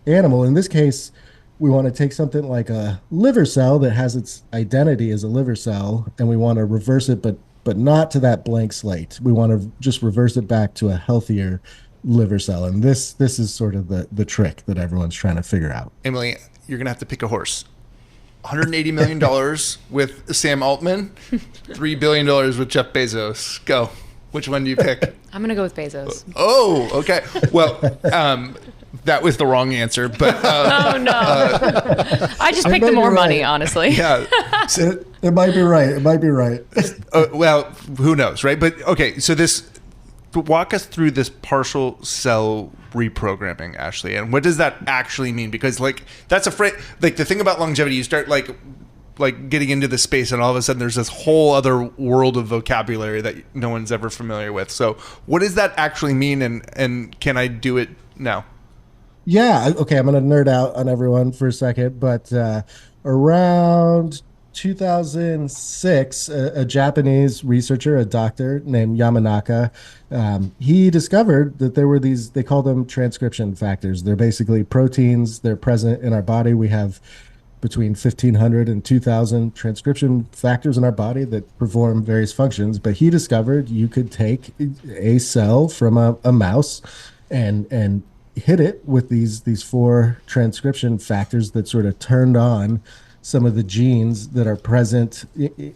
animal. In this case, we want to take something like a liver cell that has its identity as a liver cell, and we want to reverse it, but not to that blank slate. We want to just reverse it back to a healthier liver cell. And this is sort of the trick that everyone's trying to figure out. Emily, you're going to have to pick a horse. $180 million with Sam Altman, $3 billion with Jeff Bezos. Go. Which one do you pick? I'm going to go with Bezos. Oh, okay. Well, that was the wrong answer, but... oh, no. I just picked the more money, honestly. Yeah. It might be right. It might be right. Well, who knows, right? But, okay, so walk us through this partial cell reprogramming, Ashley, and what does that actually mean? Because that's the thing about longevity, you start like getting into the space and all of a sudden there's this whole other world of vocabulary that no one's ever familiar with. So what does that actually mean, and can I do it now? Yeah, okay, I'm going to nerd out on everyone for a second, but around 2006, a Japanese researcher, a doctor named Yamanaka, he discovered that there were these, they call them transcription factors. They're basically proteins. They're present in our body. We have between 1,500 and 2,000 transcription factors in our body that perform various functions. But he discovered you could take a cell from a mouse and hit it with these 4 transcription factors that sort of turned on some of the genes that are present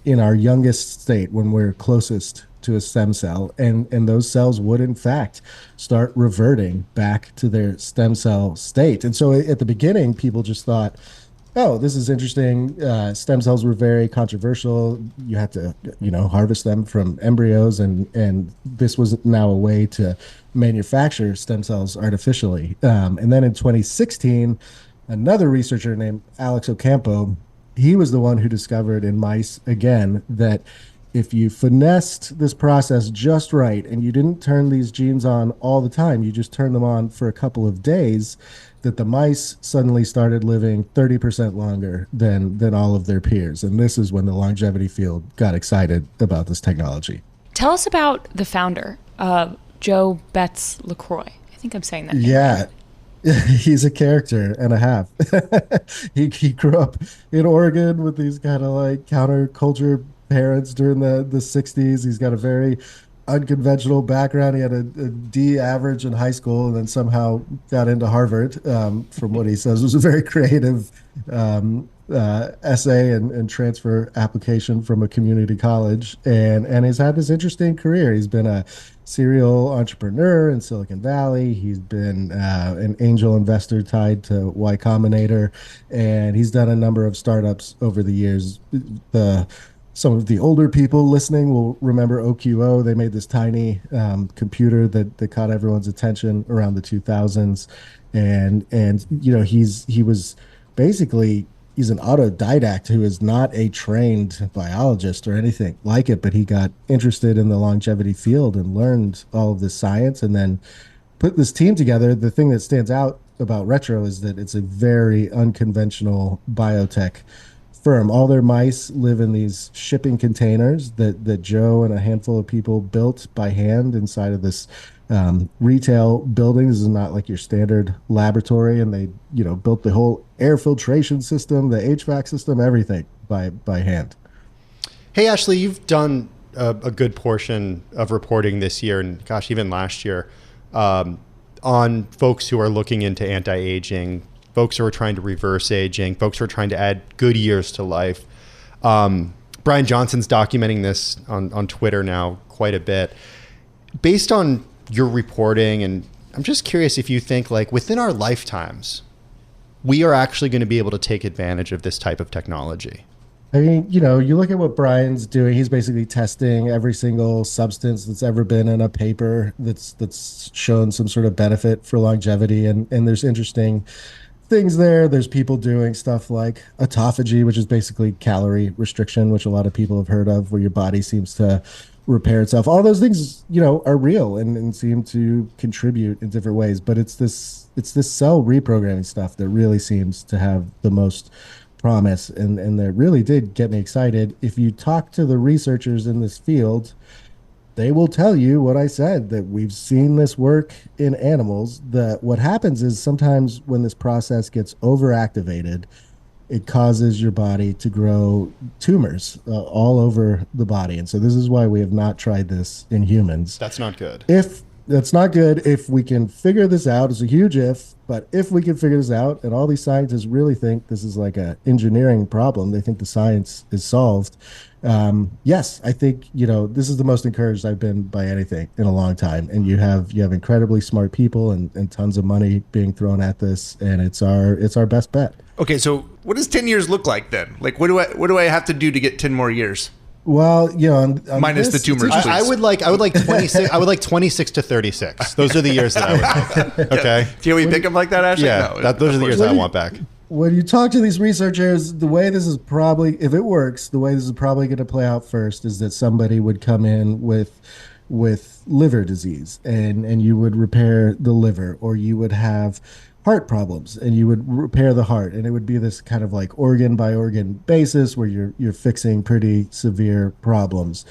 in our youngest state when we're closest to a stem cell. And those cells would, in fact, start reverting back to their stem cell state. And so at the beginning, people just thought, oh, this is interesting. Stem cells were very controversial. You had to, harvest them from embryos. And this was now a way to manufacture stem cells artificially. And then in 2016, another researcher named Alex Ocampo, he was the one who discovered in mice, again, that if you finessed this process just right and you didn't turn these genes on all the time, you just turned them on for a couple of days, that the mice suddenly started living 30% longer than all of their peers. And this is when the longevity field got excited about this technology. Tell us about the founder, Joe Betts-LaCroix. I think I'm saying that. Yeah. He's a character and a half. He grew up in Oregon with these kind of counterculture parents during the 60s. He's got a very unconventional background. He had a D average in high school and then somehow got into Harvard, from what he says. It was a very creative essay and transfer application from a community college. And he's had this interesting career. He's been a serial entrepreneur in Silicon Valley. He's been an angel investor tied to Y Combinator, and he's done a number of startups over the years. Some of the older people listening will remember OQO. They made this tiny computer that caught everyone's attention around the 2000s, and he was basically, he's an autodidact who is not a trained biologist or anything like it, but he got interested in the longevity field and learned all of this science and then put this team together. The thing that stands out about Retro is that it's a very unconventional biotech firm. All their mice live in these shipping containers that Joe and a handful of people built by hand inside of this retail building. This is not like your standard laboratory, and they built the whole air filtration system, the HVAC system, everything by hand. Hey, Ashley, you've done a good portion of reporting this year, and gosh, even last year, on folks who are looking into anti-aging, folks who are trying to reverse aging, folks who are trying to add good years to life. Brian Johnson's documenting this on Twitter now quite a bit. Based on your reporting and I'm just curious if you think, like, within our lifetimes, we are actually going to be able to take advantage of this type of technology. I mean, you look at what Brian's doing. He's basically testing every single substance that's ever been in a paper that's shown some sort of benefit for longevity. And there's interesting things there. There's people doing stuff like autophagy, which is basically calorie restriction, which a lot of people have heard of, where your body seems to repair itself. All those things, are real and seem to contribute in different ways. But it's this cell reprogramming stuff that really seems to have the most promise, and that really did get me excited. If you talk to the researchers in this field, they will tell you what I said, that we've seen this work in animals. That what happens is sometimes when this process gets overactivated, it causes your body to grow tumors all over the body. And so this is why we have not tried this in humans. That's not good. That's not good. If we can figure this out, it's a huge if, but if we can figure this out, and all these scientists really think this is like an engineering problem, they think the science is solved. Yes, I think, this is the most encouraged I've been by anything in a long time. And you have incredibly smart people and tons of money being thrown at this, and it's our best bet. Okay, so what does 10 years look like then? Like, what do I have to do to get 10 more years? Well, minus the tumors, please. I would like 26. I would like 26 to 36. Those are the years that I would like. Okay. Can we pick them like that, Ashley? Yeah, No, those are the years I want back. When you talk to these researchers, the way this is probably, if it works, the way this is probably going to play out first is that somebody would come in with liver disease, and you would repair the liver, or you would have heart problems and you would repair the heart, and it would be this kind of like organ by organ basis where you're fixing pretty severe problems.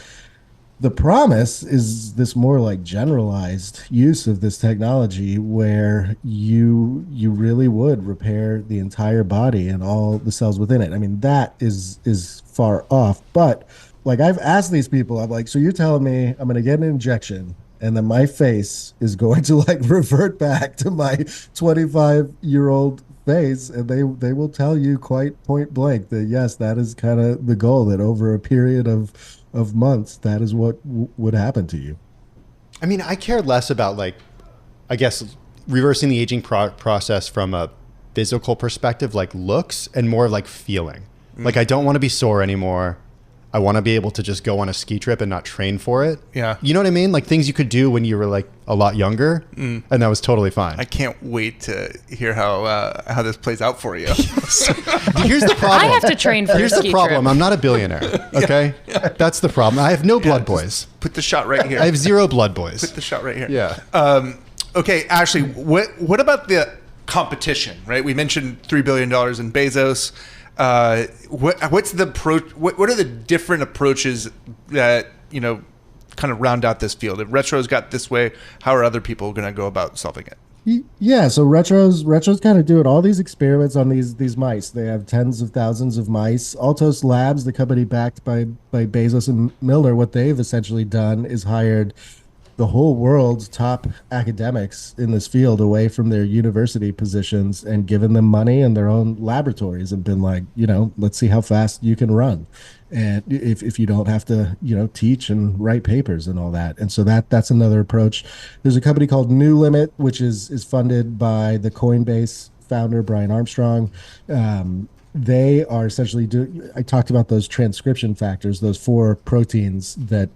The promise is this more like generalized use of this technology where you really would repair the entire body and all the cells within it. I mean, that is far off, but like I've asked these people, I'm like, so you're telling me I'm going to get an injection and then my face is going to like revert back to my 25-year-old face, and they will tell you quite point blank that yes, that is kind of the goal, that over a period of months, that is what would happen to you. I mean, I care less about, like, I guess, reversing the aging process from a physical perspective, like looks, and more like feeling. Like, I don't want to be sore anymore. I want to be able to just go on a ski trip and not train for it. Yeah. You know what I mean? Like things you could do when you were like a lot younger, and that was totally fine. I can't wait to hear how this plays out for you. Here's the problem. I have to train for Here's a ski the problem. trip. I'm not a billionaire. Okay, that's the problem. I have no blood boys. Put the shot right here. I have 0 blood boys. Put the shot right here. Yeah. Okay, Ashley, what about the competition? Right, we mentioned $3 billion in Bezos. What's the approach? What are the different approaches that kind of round out this field? If Retro's got this way, how are other people going to go about solving it? Yeah, so Retro's kind of doing all these experiments on these mice. They have tens of thousands of mice. Altos Labs, the company backed by Bezos and Milner, what they've essentially done is hired the whole world's top academics in this field away from their university positions and given them money and their own laboratories and been like, let's see how fast you can run. And if you don't have to, teach and write papers and all that. And so that's another approach. There's a company called New Limit, which is funded by the Coinbase founder, Brian Armstrong. They are essentially I talked about those transcription factors, those 4 proteins that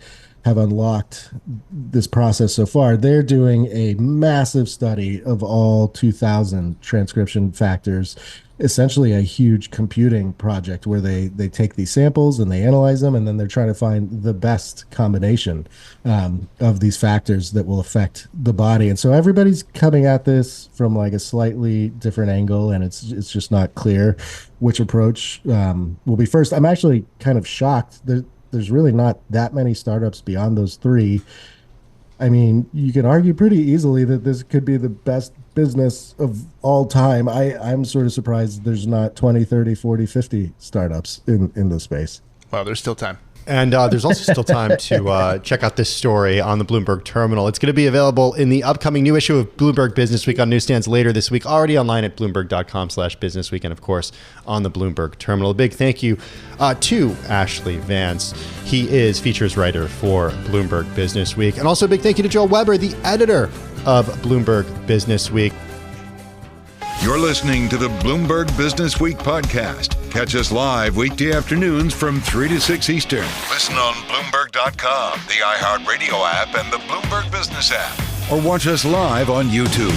have unlocked this process so far. They're doing a massive study of all 2,000 transcription factors, essentially a huge computing project where they take these samples and they analyze them, and then they're trying to find the best combination of these factors that will affect the body. And so everybody's coming at this from like a slightly different angle, and it's just not clear which approach will be first. I'm actually kind of shocked. There's really not that many startups beyond those 3. I mean, you can argue pretty easily that this could be the best business of all time. I'm sort of surprised there's not 20, 30, 40, 50 startups in this space. Well, there's still time. And there's also still time to check out this story on the Bloomberg Terminal. It's going to be available in the upcoming new issue of Bloomberg Businessweek on newsstands later this week, already online at bloomberg.com/businessweek, and of course on the Bloomberg Terminal. A big thank you to Ashley Vance. He is features writer for Bloomberg Businessweek. And also a big thank you to Joel Weber, the editor of Bloomberg Businessweek. You're listening to the Bloomberg Business Week podcast. Catch us live weekday afternoons from 3 to 6 Eastern. Listen on Bloomberg.com, the iHeartRadio app, and the Bloomberg Business App. Or watch us live on YouTube.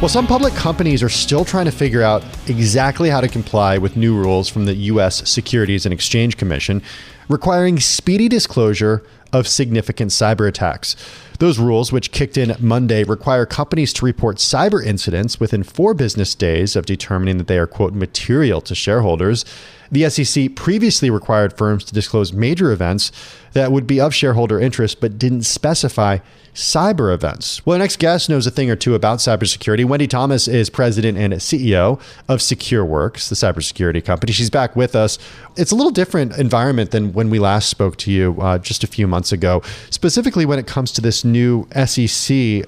Well, some public companies are still trying to figure out exactly how to comply with new rules from the U.S. Securities and Exchange Commission requiring speedy disclosure of significant cyber attacks. Those rules, which kicked in Monday, require companies to report cyber incidents within 4 business days of determining that they are, quote, material to shareholders. The SEC previously required firms to disclose major events that would be of shareholder interest, but didn't specify cyber events. Well, our next guest knows a thing or two about cybersecurity. Wendy Thomas is president and CEO of SecureWorks, the cybersecurity company. She's back with us. It's a little different environment than when we last spoke to you just a few months ago, specifically when it comes to this new SEC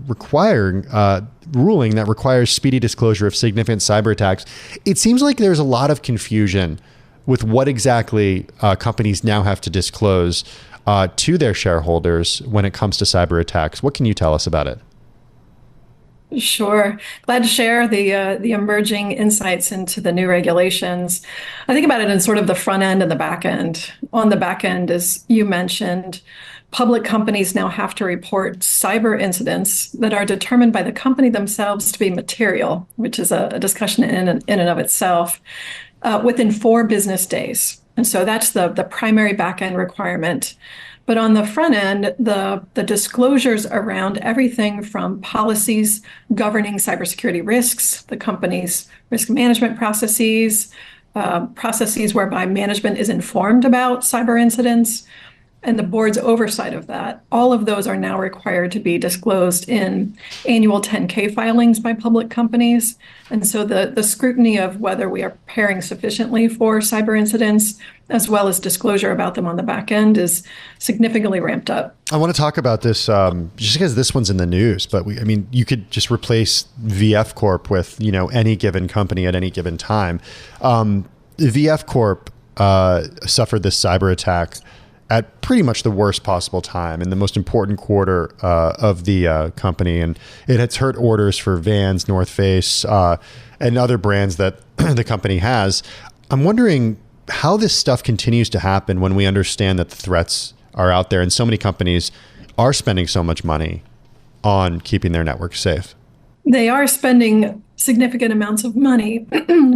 requiring ruling that requires speedy disclosure of significant cyber attacks. It seems like there's a lot of confusion with what exactly companies now have to disclose to their shareholders when it comes to cyber attacks. What can you tell us about it? Sure. Glad to share the emerging insights into the new regulations. I think about it in sort of the front end and the back end. On the back end, as you mentioned, public companies now have to report cyber incidents that are determined by the company themselves to be material, which is a discussion in and of itself, within 4 business days. And so that's the primary back end requirement. But on the front end, the disclosures around everything from policies governing cybersecurity risks, the company's risk management processes, processes whereby management is informed about cyber incidents, and the board's oversight of that. All of those are now required to be disclosed in annual 10K filings by public companies. And so the scrutiny of whether we are preparing sufficiently for cyber incidents, as well as disclosure about them on the back end, is significantly ramped up. I want to talk about this just because this one's in the news, but you could just replace VF Corp with, any given company at any given time. VF Corp suffered this cyber attack at pretty much the worst possible time in the most important quarter of the company. And it has hurt orders for Vans, North Face, and other brands that the company has. I'm wondering how this stuff continues to happen when we understand that the threats are out there and so many companies are spending so much money on keeping their network safe. They are spending significant amounts of money,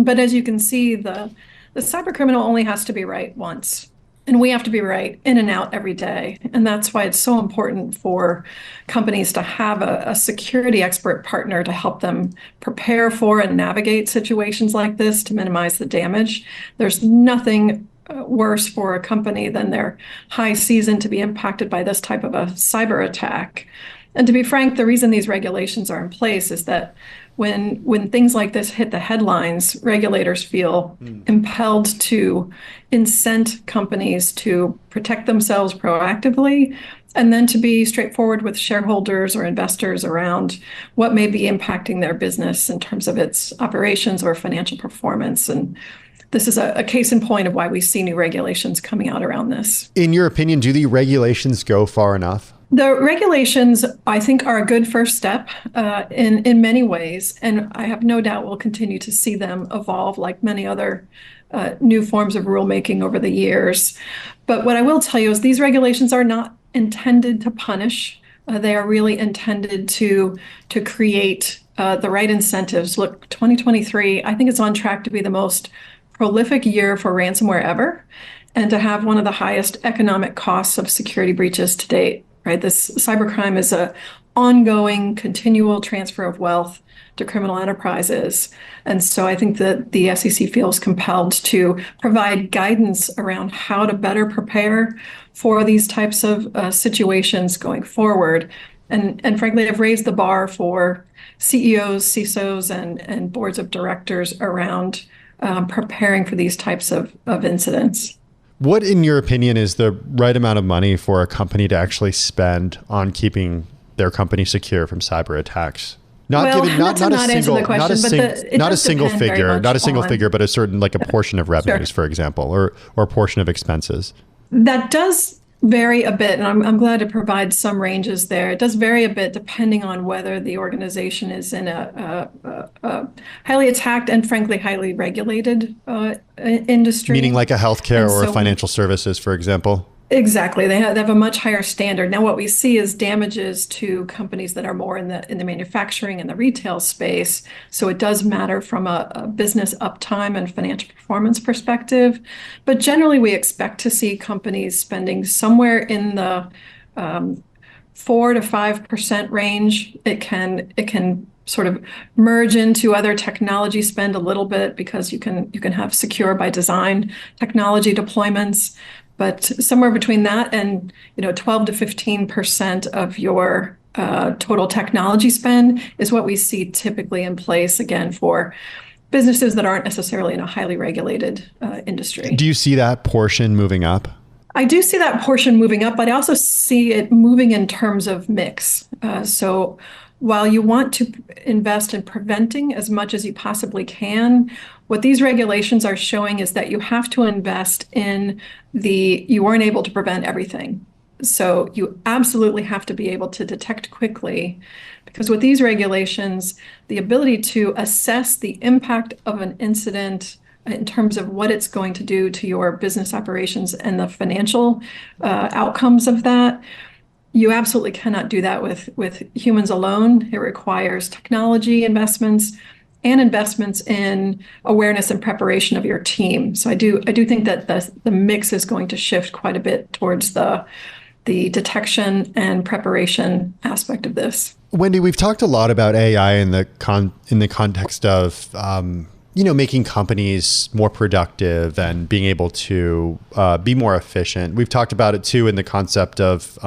but as you can see, the cyber criminal only has to be right once. And we have to be right in and out every day. And that's why it's so important for companies to have a security expert partner to help them prepare for and navigate situations like this to minimize the damage. There's nothing worse for a company than their high season to be impacted by this type of a cyber attack. And to be frank, the reason these regulations are in place is that when things like this hit the headlines, regulators feel impelled to incent companies to protect themselves proactively, and then to be straightforward with shareholders or investors around what may be impacting their business in terms of its operations or financial performance. And this is a case in point of why we see new regulations coming out around this. In your opinion, do the regulations go far enough? The regulations, I think, are a good first step in many ways, and I have no doubt we'll continue to see them evolve like many other new forms of rulemaking over the years. But what I will tell you is these regulations are not intended to punish. They are really intended to create the right incentives. Look, 2023, I think it's on track to be the most prolific year for ransomware ever, and to have one of the highest economic costs of security breaches to date. Right, this cybercrime is an ongoing, continual transfer of wealth to criminal enterprises. And so I think that the SEC feels compelled to provide guidance around how to better prepare for these types of situations going forward. And frankly, have raised the bar for CEOs, CISOs, and boards of directors around preparing for these types of incidents. What, in your opinion, is the right amount of money for a company to actually spend on keeping their company secure from cyber attacks? Not a single figure, but a certain, like a portion of revenues, for example, or a portion of expenses. That does vary a bit, and I'm glad to provide some ranges there. It does vary a bit depending on whether the organization is in a highly attacked and frankly highly regulated industry. Meaning like a healthcare And or so- financial services, for example? Exactly. They have a much higher standard. Now, what we see is damages to companies that are more in the manufacturing and the retail space. So it does matter from a business uptime and financial performance perspective. But generally, we expect to see companies spending somewhere in the 4 to 5% range. It can sort of merge into other technology spend a little bit because you can have secure by design technology deployments. But somewhere between that and 12 to 15% of your total technology spend is what we see typically in place, again, for businesses that aren't necessarily in a highly regulated industry. Do you see that portion moving up? I do see that portion moving up, but I also see it moving in terms of mix. So while you want to invest in preventing as much as you possibly can, what these regulations are showing is that you have to invest in you weren't able to prevent everything. So you absolutely have to be able to detect quickly, because with these regulations, the ability to assess the impact of an incident in terms of what it's going to do to your business operations and the financial outcomes of that, you absolutely cannot do that with humans alone. It requires technology investments and investments in awareness and preparation of your team. So I do think that the mix is going to shift quite a bit towards the detection and preparation aspect of this. Wendy, we've talked a lot about AI in the context of making companies more productive and being able to be more efficient. We've talked about it too in the concept of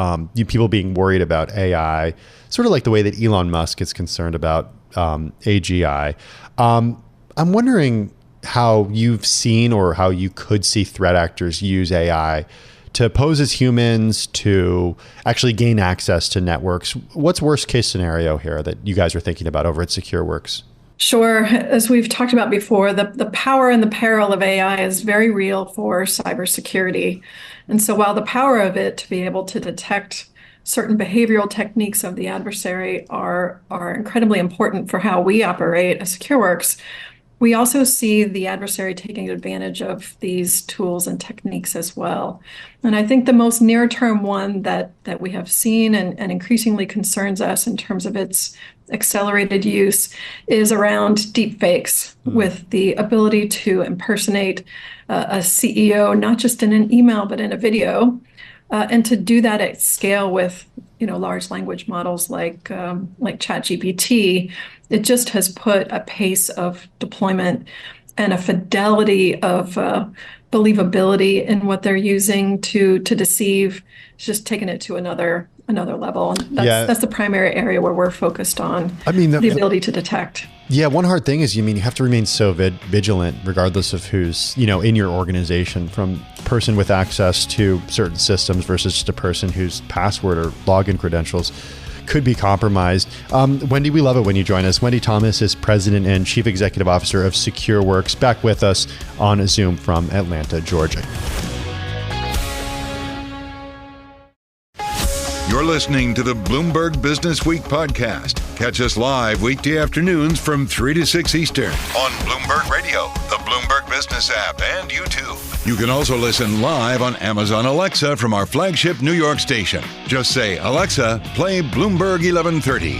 people being worried about AI, sort of like the way that Elon Musk is concerned about AGI. I'm wondering how you've seen or how you could see threat actors use AI to pose as humans, to actually gain access to networks. What's worst case scenario here that you guys are thinking about over at SecureWorks? Sure. As we've talked about before, the power and the peril of AI is very real for cybersecurity. And so while the power of it to be able to detect certain behavioral techniques of the adversary are incredibly important for how we operate at SecureWorks, we also see the adversary taking advantage of these tools and techniques as well. And I think the most near-term one that we have seen and increasingly concerns us in terms of its accelerated use is around deepfakes, with the ability to impersonate a CEO, not just in an email, but in a video, and to do that at scale with large language models like ChatGPT. It just has put a pace of deployment and a fidelity of believability in what they're using to deceive. It's just taken it to another level. And that's the primary area where we're focused on. The ability to detect. Yeah, one hard thing is, you have to remain so vigilant regardless of who's, in your organization, from person with access to certain systems versus just a person whose password or login credentials could be compromised. Wendy, we love it when you join us. Wendy Thomas is President and Chief Executive Officer of SecureWorks, back with us on Zoom from Atlanta, Georgia. You're listening to the Bloomberg Businessweek podcast. Catch us live weekday afternoons from 3 to 6 Eastern on Bloomberg Radio, the Bloomberg Business App, and YouTube. You can also listen live on Amazon Alexa from our flagship New York station. Just say, Alexa, play Bloomberg 1130.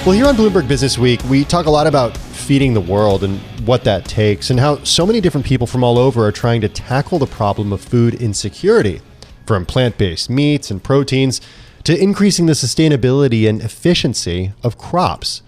Well, here on Bloomberg Businessweek, we talk a lot about feeding the world and what that takes, and how so many different people from all over are trying to tackle the problem of food insecurity, from plant-based meats and proteins to increasing the sustainability and efficiency of crops.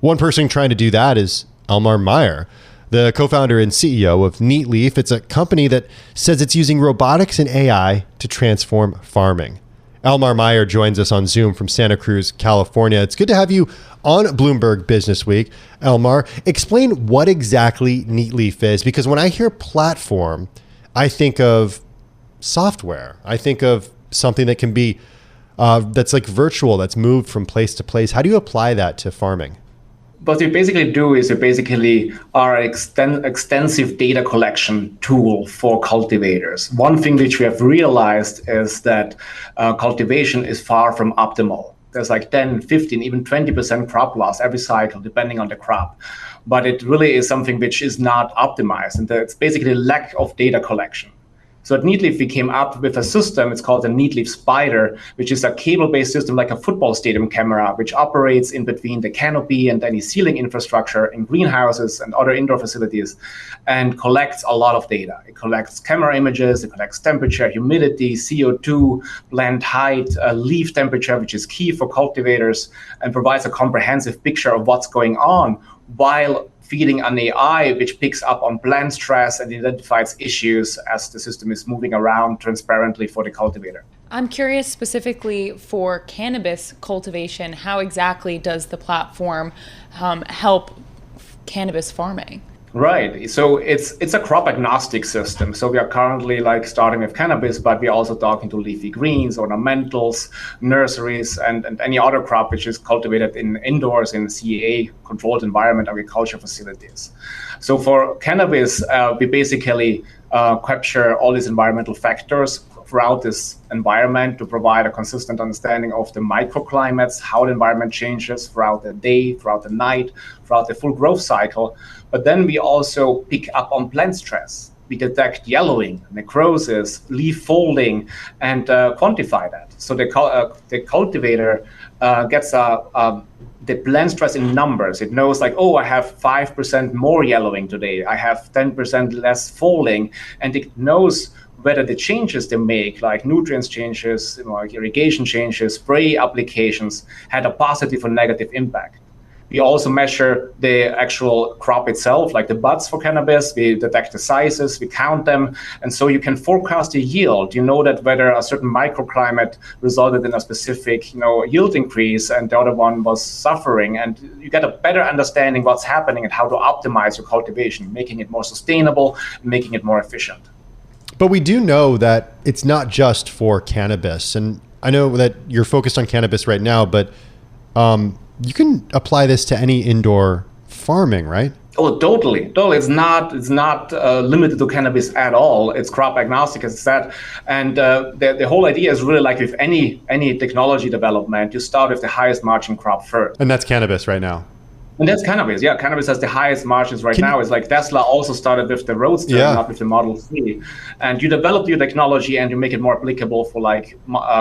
One person trying to do that is Elmar Meyer, the co-founder and CEO of Neatleaf. It's a company that says it's using robotics and AI to transform farming. Elmar Meyer joins us on Zoom from Santa Cruz, California. It's good to have you on Bloomberg Businessweek. Elmar, explain what exactly Neatleaf is, because when I hear platform, I think of software. I think of something that can be that's like virtual, that's moved from place to place. How do you apply that to farming? what we basically do is we basically are an extensive data collection tool for cultivators. One thing which we have realized is that cultivation is far from optimal. There's like 10, 15, even 20% crop loss every cycle, depending on the crop. But it really is something which is not optimized. And it's basically lack of data collection. So at Neatleaf, we came up with a system, it's called the Neatleaf Spider, which is a cable-based system like a football stadium camera, which operates in between the canopy and any ceiling infrastructure in greenhouses and other indoor facilities, and collects a lot of data. It collects camera images, it collects temperature, humidity, CO2, plant height, leaf temperature, which is key for cultivators, and provides a comprehensive picture of what's going on while feeding an AI which picks up on plant stress and identifies issues as the system is moving around transparently for the cultivator. I'm curious specifically for cannabis cultivation, how exactly does the platform help cannabis farming? Right. So it's a crop agnostic system. So we are currently starting with cannabis, but we're also talking to leafy greens, ornamentals, nurseries, and any other crop which is cultivated indoors in CEA controlled environment agriculture facilities. So for cannabis, we basically capture all these environmental factors throughout this environment to provide a consistent understanding of the microclimates, how the environment changes throughout the day, throughout the night, throughout the full growth cycle. But then we also pick up on plant stress. We detect yellowing, necrosis, leaf folding, and quantify that. So the cultivator gets the plant stress in numbers. It knows I have 5% more yellowing today. I have 10% less folding, and it knows whether the changes they make, like nutrients changes, like irrigation changes, spray applications, had a positive or negative impact. We also measure the actual crop itself, like the buds for cannabis. We detect the sizes, we count them, and so you can forecast the yield. You know that whether a certain microclimate resulted in a specific, yield increase, and the other one was suffering, and you get a better understanding what's happening and how to optimize your cultivation, making it more sustainable, making it more efficient. But we do know that it's not just for cannabis, and I know that you're focused on cannabis right now, but you can apply this to any indoor farming, right? Oh, totally. It's not limited to cannabis at all. It's crop agnostic, as I said. And the whole idea is really like with any technology development, you start with the highest margin crop first. And that's cannabis right now. And that's cannabis. Yeah, cannabis has the highest margins right now. It's like Tesla also started with the Roadster, not with the Model 3. And you develop your technology and you make it more applicable for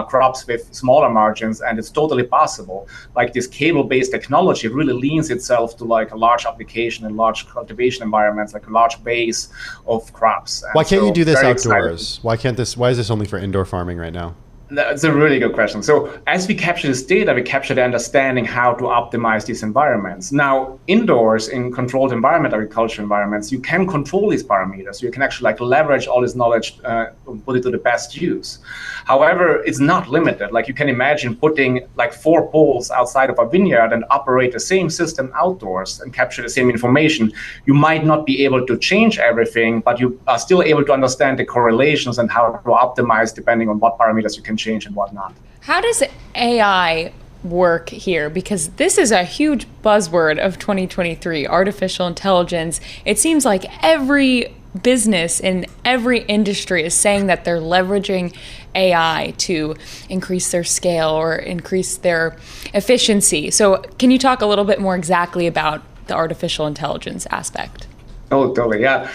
crops with smaller margins, and it's totally possible. Like this cable-based technology really leans itself to a large application in large cultivation environments, like a large base of crops. And why can't you do this outdoors? Why is this only for indoor farming right now? That's a really good question. So as we capture this data, we capture the understanding how to optimize these environments. Now, indoors in controlled environment, agriculture environments, you can control these parameters. You can actually leverage all this knowledge and put it to the best use. However, it's not limited. You can imagine putting 4 poles outside of a vineyard and operate the same system outdoors and capture the same information. You might not be able to change everything, but you are still able to understand the correlations and how to optimize depending on what parameters you can change and whatnot. How does AI work here? Because this is a huge buzzword of 2023, artificial intelligence. It seems like every business in every industry is saying that they're leveraging AI to increase their scale or increase their efficiency. So can you talk a little bit more exactly about the artificial intelligence aspect? Oh, totally. Yeah.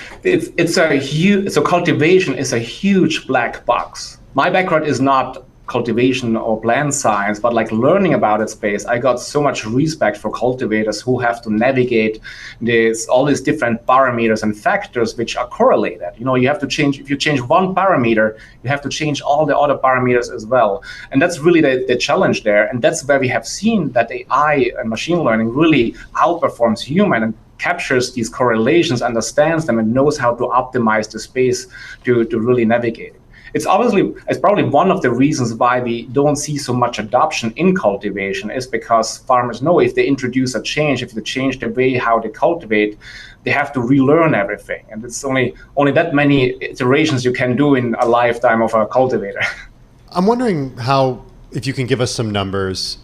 So cultivation is a huge black box. My background is not cultivation or plant science, but learning about it space, I got so much respect for cultivators who have to navigate all these different parameters and factors which are correlated. You have to change, if you change one parameter, you have to change all the other parameters as well. And that's really the challenge there. And that's where we have seen that AI and machine learning really outperforms human and captures these correlations, understands them, and knows how to optimize the space to really navigate it. It's probably one of the reasons why we don't see so much adoption in cultivation, is because farmers know if they introduce a change, if they change the way how they cultivate, they have to relearn everything. And it's only that many iterations you can do in a lifetime of a cultivator. I'm wondering if you can give us some numbers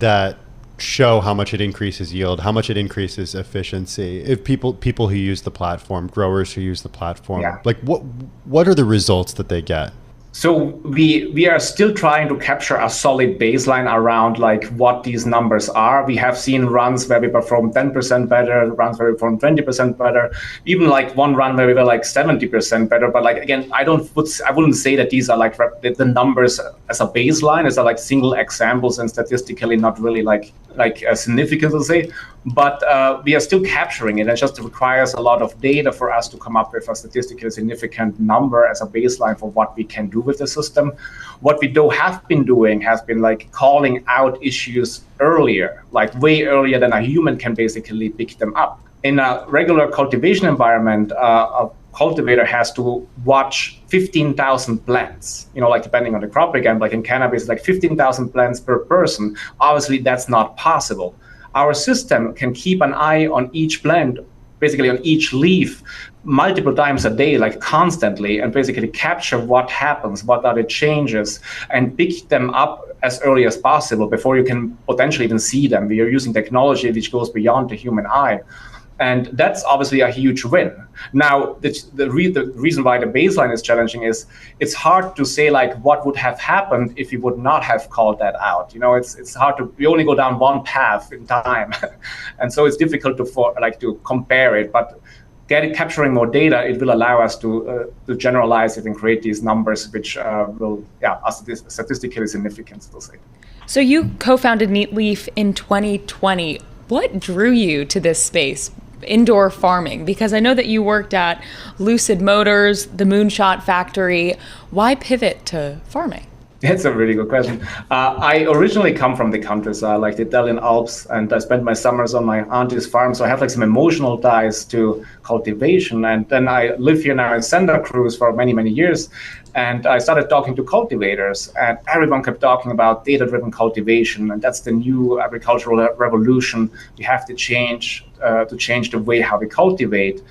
that show how much it increases yield, how much it increases efficiency. If people who use the platform, growers who use the platform, like what are the results that they get? So we are still trying to capture a solid baseline around like what these numbers are. We have seen runs where we perform 10% better, runs where we perform 20% better, even like one run where we were like 70% better. But like again, I wouldn't say that these are like the numbers as a baseline. It's like single examples and statistically not really like significant to say. But we are still capturing it. It just requires a lot of data for us to come up with a statistically significant number as a baseline for what we can do with the system. What we have been doing has been like calling out issues earlier, like way earlier than a human can basically pick them up. In a regular cultivation environment, a cultivator has to watch 15,000 plants, like depending on the crop again, like in cannabis, like 15,000 plants per person. Obviously, that's not possible. Our system can keep an eye on each plant, basically on each leaf, multiple times a day, like constantly, and basically capture what happens, what are the changes, and pick them up as early as possible before you can potentially even see them. We are using technology which goes beyond the human eye. And that's obviously a huge win. Now, the reason why the baseline is challenging is it's hard to say like what would have happened if we would not have called that out. It's hard to. We only go down one path in time, and so it's difficult to compare it. But capturing more data, it will allow us to generalize it and create these numbers, which will are statistically significant. To say. So you co-founded Neatleaf in 2020. What drew you to this space? Indoor farming, because I know that you worked at Lucid Motors, the Moonshot Factory. Why pivot to farming? That's a really good question. I originally come from the countryside, like the Italian Alps, and I spent my summers on my auntie's farm. So I have like some emotional ties to cultivation. And then I live here now in Santa Cruz for many, many years. And I started talking to cultivators, and everyone kept talking about data-driven cultivation. And that's the new agricultural revolution. We have to change the way how we cultivate.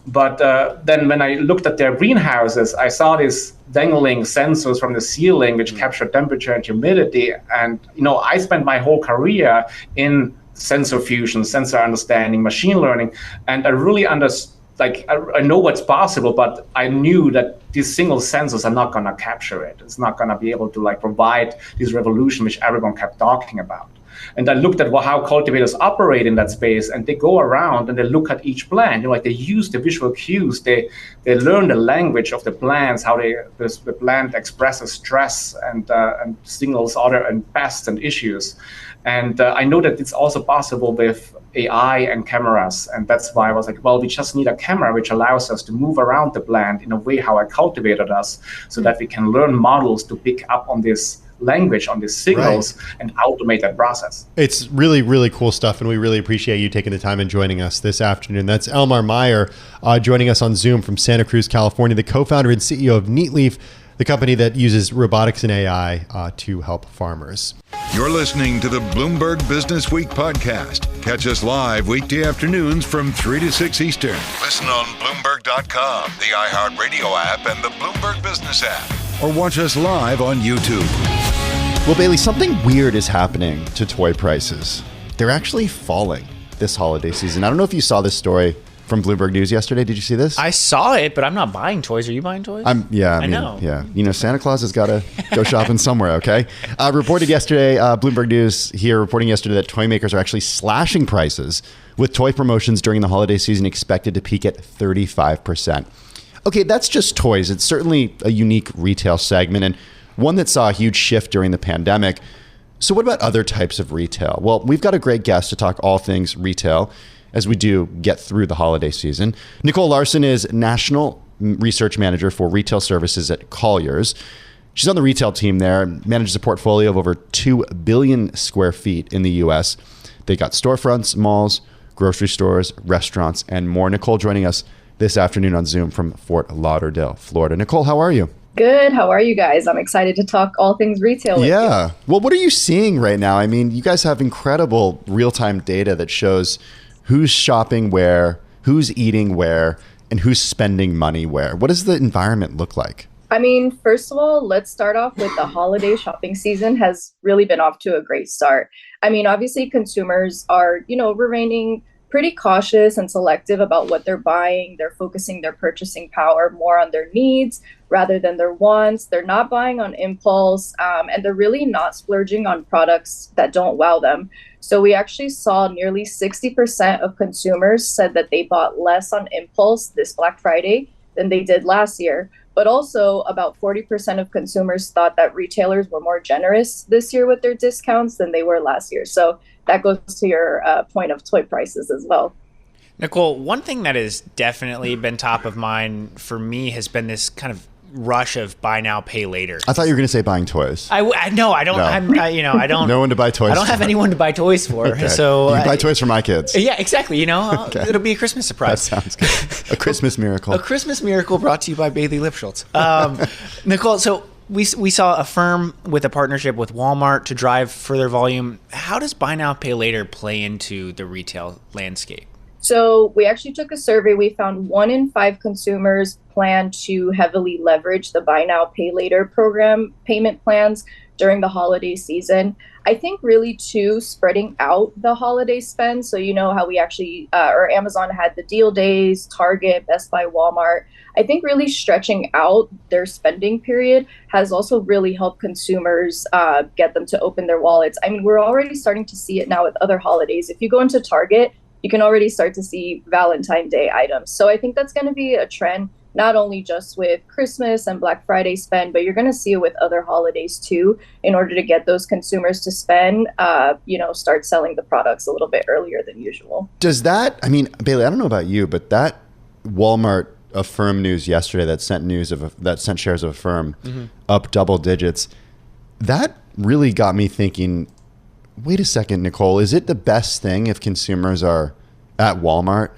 But then when I looked at their greenhouses, I saw these dangling sensors from the ceiling which capture temperature and humidity. And, I spent my whole career in sensor fusion, sensor understanding, machine learning. And I really understood, I know what's possible, but I knew that these single sensors are not going to capture it. It's not going to be able to provide this revolution which everyone kept talking about. And I looked at how cultivators operate in that space, and they go around and they look at each plant. They use the visual cues. They learn the language of the plants, how the plant expresses stress and signals other and pests and issues. And I know that it's also possible with AI and cameras. And that's why I was like, well, we just need a camera which allows us to move around the plant in a way how a cultivator does, so that we can learn models to pick up on this language, on these signals, and automate that process. It's really, really cool stuff, and we really appreciate you taking the time and joining us this afternoon. That's Elmar Meyer joining us on Zoom from Santa Cruz, California, the co-founder and CEO of Neatleaf, the company that uses robotics and AI to help farmers. You're listening to the Bloomberg Businessweek podcast. Catch us live weekday afternoons from 3 to 6 Eastern. Listen on Bloomberg.com, the iHeartRadio app, and the Bloomberg Business App. Or watch us live on YouTube. Well, Bailey, something weird is happening to toy prices. They're actually falling this holiday season. I don't know if you saw this story from Bloomberg News yesterday. Did you see this? I saw it, but I'm not buying toys. Are you buying toys? I know. Yeah. Santa Claus has got to go shopping somewhere, okay? Reported yesterday, Bloomberg News here reporting yesterday that toy makers are actually slashing prices, with toy promotions during the holiday season expected to peak at 35%. Okay, that's just toys. It's certainly a unique retail segment, and one that saw a huge shift during the pandemic. So what about other types of retail? Well, we've got a great guest to talk all things retail as we do get through the holiday season. Nicole Larson is National Research Manager for Retail Services at Colliers. She's on the retail team there, manages a portfolio of over 2 billion square feet in the U.S. They got storefronts, malls, grocery stores, restaurants, and more. Nicole joining us this afternoon on Zoom from Fort Lauderdale, Florida. Nicole, how are you? Good. How are you guys? I'm excited to talk all things retail with you. Well, what are you seeing right now? I mean, you guys have incredible real-time data that shows who's shopping where, who's eating where, and who's spending money where. What does the environment look like? I mean, first of all, let's start off with the holiday shopping season has really been off to a great start. I mean, obviously consumers are, remaining pretty cautious and selective about what they're buying. They're focusing their purchasing power more on their needs rather than their wants. They're not buying on impulse, and they're really not splurging on products that don't wow them. So we actually saw nearly 60% of consumers said that they bought less on impulse this Black Friday than they did last year. But also about 40% of consumers thought that retailers were more generous this year with their discounts than they were last year. So that goes to your point of toy prices as well. Nicole, one thing that has definitely been top of mind for me has been this kind of rush of buy now, pay later. I thought you were going to say buying toys. I don't. No. I don't. No one to buy toys. I don't have anyone to buy toys for. Okay. So you can buy toys for my kids. Yeah, exactly. Okay. It'll be a Christmas surprise. That sounds good. A Christmas miracle. Oh. A Christmas miracle brought to you by Bailey Lipschultz. Nicole, so we saw a firm with a partnership with Walmart to drive further volume. How does buy now, pay later play into the retail landscape? So we actually took a survey. We found 1 in 5 consumers plan to heavily leverage the buy now, pay later program payment plans during the holiday season. I think really too, spreading out the holiday spend. So you know how we actually, or Amazon had the deal days, Target, Best Buy, Walmart. I think really stretching out their spending period has also really helped consumers get them to open their wallets. I mean, we're already starting to see it now with other holidays. If you go into Target, you can already start to see Valentine's Day items. So I think that's going to be a trend, not only just with Christmas and Black Friday spend, but you're going to see it with other holidays too, in order to get those consumers to spend, start selling the products a little bit earlier than usual. Does that, I mean, Bailey, I don't know about you, but that Walmart Affirm news yesterday that sent shares of Affirm up double digits, that really got me thinking, wait a second, Nicole, is it the best thing if consumers are at Walmart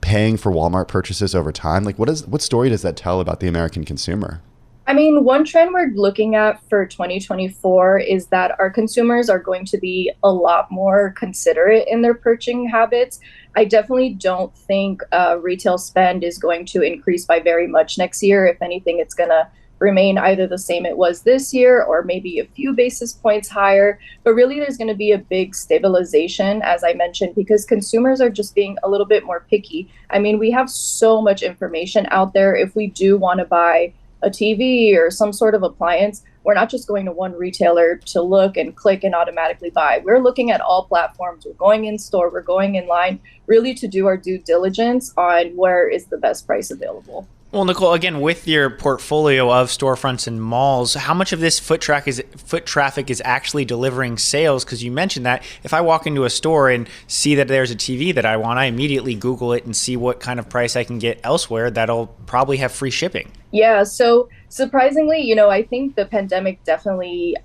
paying for Walmart purchases over time? Like, what story does that tell about the American consumer? I mean, one trend we're looking at for 2024 is that our consumers are going to be a lot more considerate in their purchasing habits. I definitely don't think retail spend is going to increase by very much next year. If anything, it's going to remain either the same it was this year or maybe a few basis points higher. But really, there's going to be a big stabilization, as I mentioned, because consumers are just being a little bit more picky. I mean, we have so much information out there. If we do want to buy a TV or some sort of appliance, we're not just going to one retailer to look and click and automatically buy. We're looking at all platforms. We're going in store, we're going in line, really to do our due diligence on where is the best price available. Well, Nicole, again, with your portfolio of storefronts and malls, how much of this foot traffic is actually delivering sales? Because you mentioned that if I walk into a store and see that there's a TV that I want, I immediately Google it and see what kind of price I can get elsewhere that'll probably have free shipping. Yeah, so surprisingly, I think the pandemic definitely,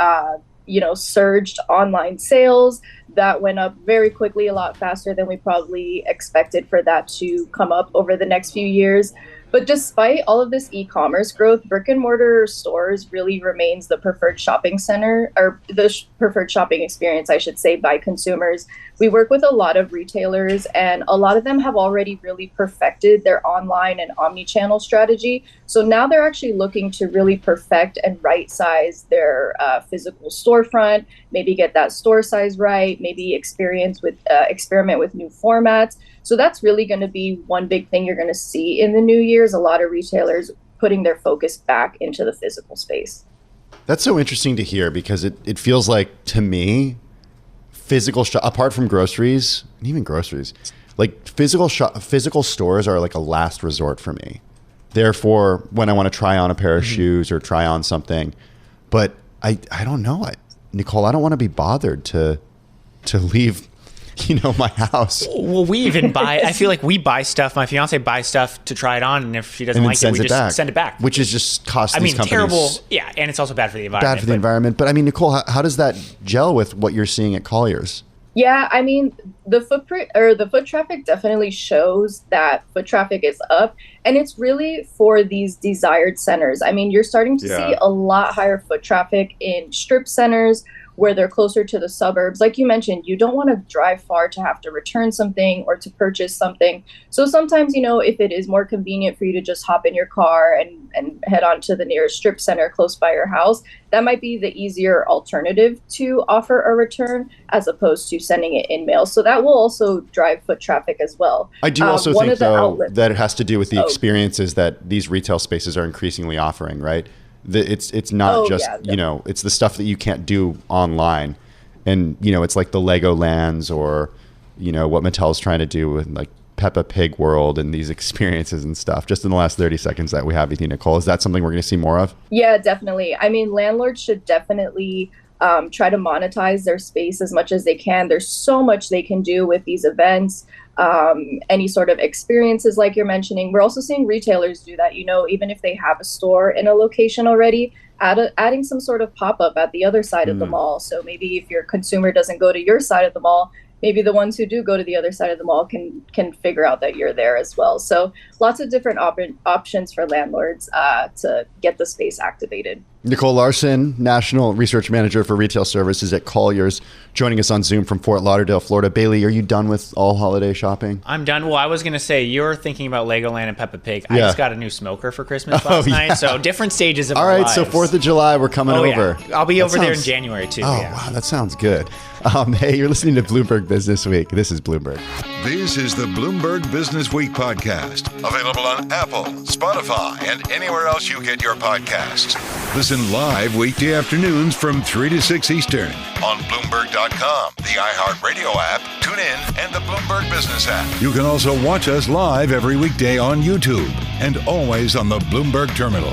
surged online sales. That went up very quickly, a lot faster than we probably expected for that to come up over the next few years. But despite all of this e-commerce growth, brick and mortar stores really remains the preferred shopping center, or the preferred shopping experience, I should say, by consumers. We work with a lot of retailers, and a lot of them have already really perfected their online and omni-channel strategy. So now they're actually looking to really perfect and right-size their physical storefront, maybe get that store size right, maybe experiment with new formats. So that's really going to be one big thing you're going to see in the new year's. A lot of retailers putting their focus back into the physical space. That's so interesting to hear, because it feels like, to me, apart from groceries, and even groceries, like physical stores are like a last resort for me. Therefore, when I want to try on a pair of shoes or try on something, but I don't know, Nicole, I don't want to be bothered to leave my house. Well, we even buy, I feel like we buy stuff. My fiance buys stuff to try it on, and if she doesn't like it, we just send it back. Which is just cost these companies. Terrible. Yeah, and it's also bad for the environment. Bad for the environment. But I mean, Nicole, how does that gel with what you're seeing at Collier's? Yeah, I mean, the foot traffic definitely shows that foot traffic is up, and it's really for these desired centers. I mean, you're starting to see a lot higher foot traffic in strip centers where they're closer to the suburbs. Like you mentioned, you don't want to drive far to have to return something or to purchase something. So sometimes, if it is more convenient for you to just hop in your car and head on to the nearest strip center close by your house, that might be the easier alternative to offer a return as opposed to sending it in mail. So that will also drive foot traffic as well. I do also think, though, that it has to do with the experiences that these retail spaces are increasingly offering, right? It's not it's the stuff that you can't do online. And, it's like the Legolands or, what Mattel's trying to do with like Peppa Pig World and these experiences and stuff. Just in the last 30 seconds that we have with you, Nicole, is that something we're going to see more of? Yeah, definitely. I mean, landlords should definitely try to monetize their space as much as they can. There's so much they can do with these events. Any sort of experiences like you're mentioning. We're also seeing retailers do that, even if they have a store in a location already, adding some sort of pop-up at the other side of the mall. So maybe if your consumer doesn't go to your side of the mall, maybe the ones who do go to the other side of the mall can figure out that you're there as well. So lots of different options for landlords to get the space activated. Nicole Larson, National Research Manager for Retail Services at Colliers, joining us on Zoom from Fort Lauderdale, Florida. Bailey, are you done with all holiday shopping? I'm done. Well, I was going to say, you're thinking about Legoland and Peppa Pig. I just got a new smoker for Christmas last night, so different stages of our lives. All right, so 4th of July, we're coming over. Yeah. I'll be over there in January, too. Oh, wow, that sounds good. Hey, you're listening to Bloomberg Business Week. This is Bloomberg. This is the Bloomberg Business Week podcast, available on Apple, Spotify, and anywhere else you get your podcasts. Listen live weekday afternoons from 3 to 6 Eastern on Bloomberg.com, the iHeartRadio app, TuneIn, and the Bloomberg Business App. You can also watch us live every weekday on YouTube and always on the Bloomberg Terminal.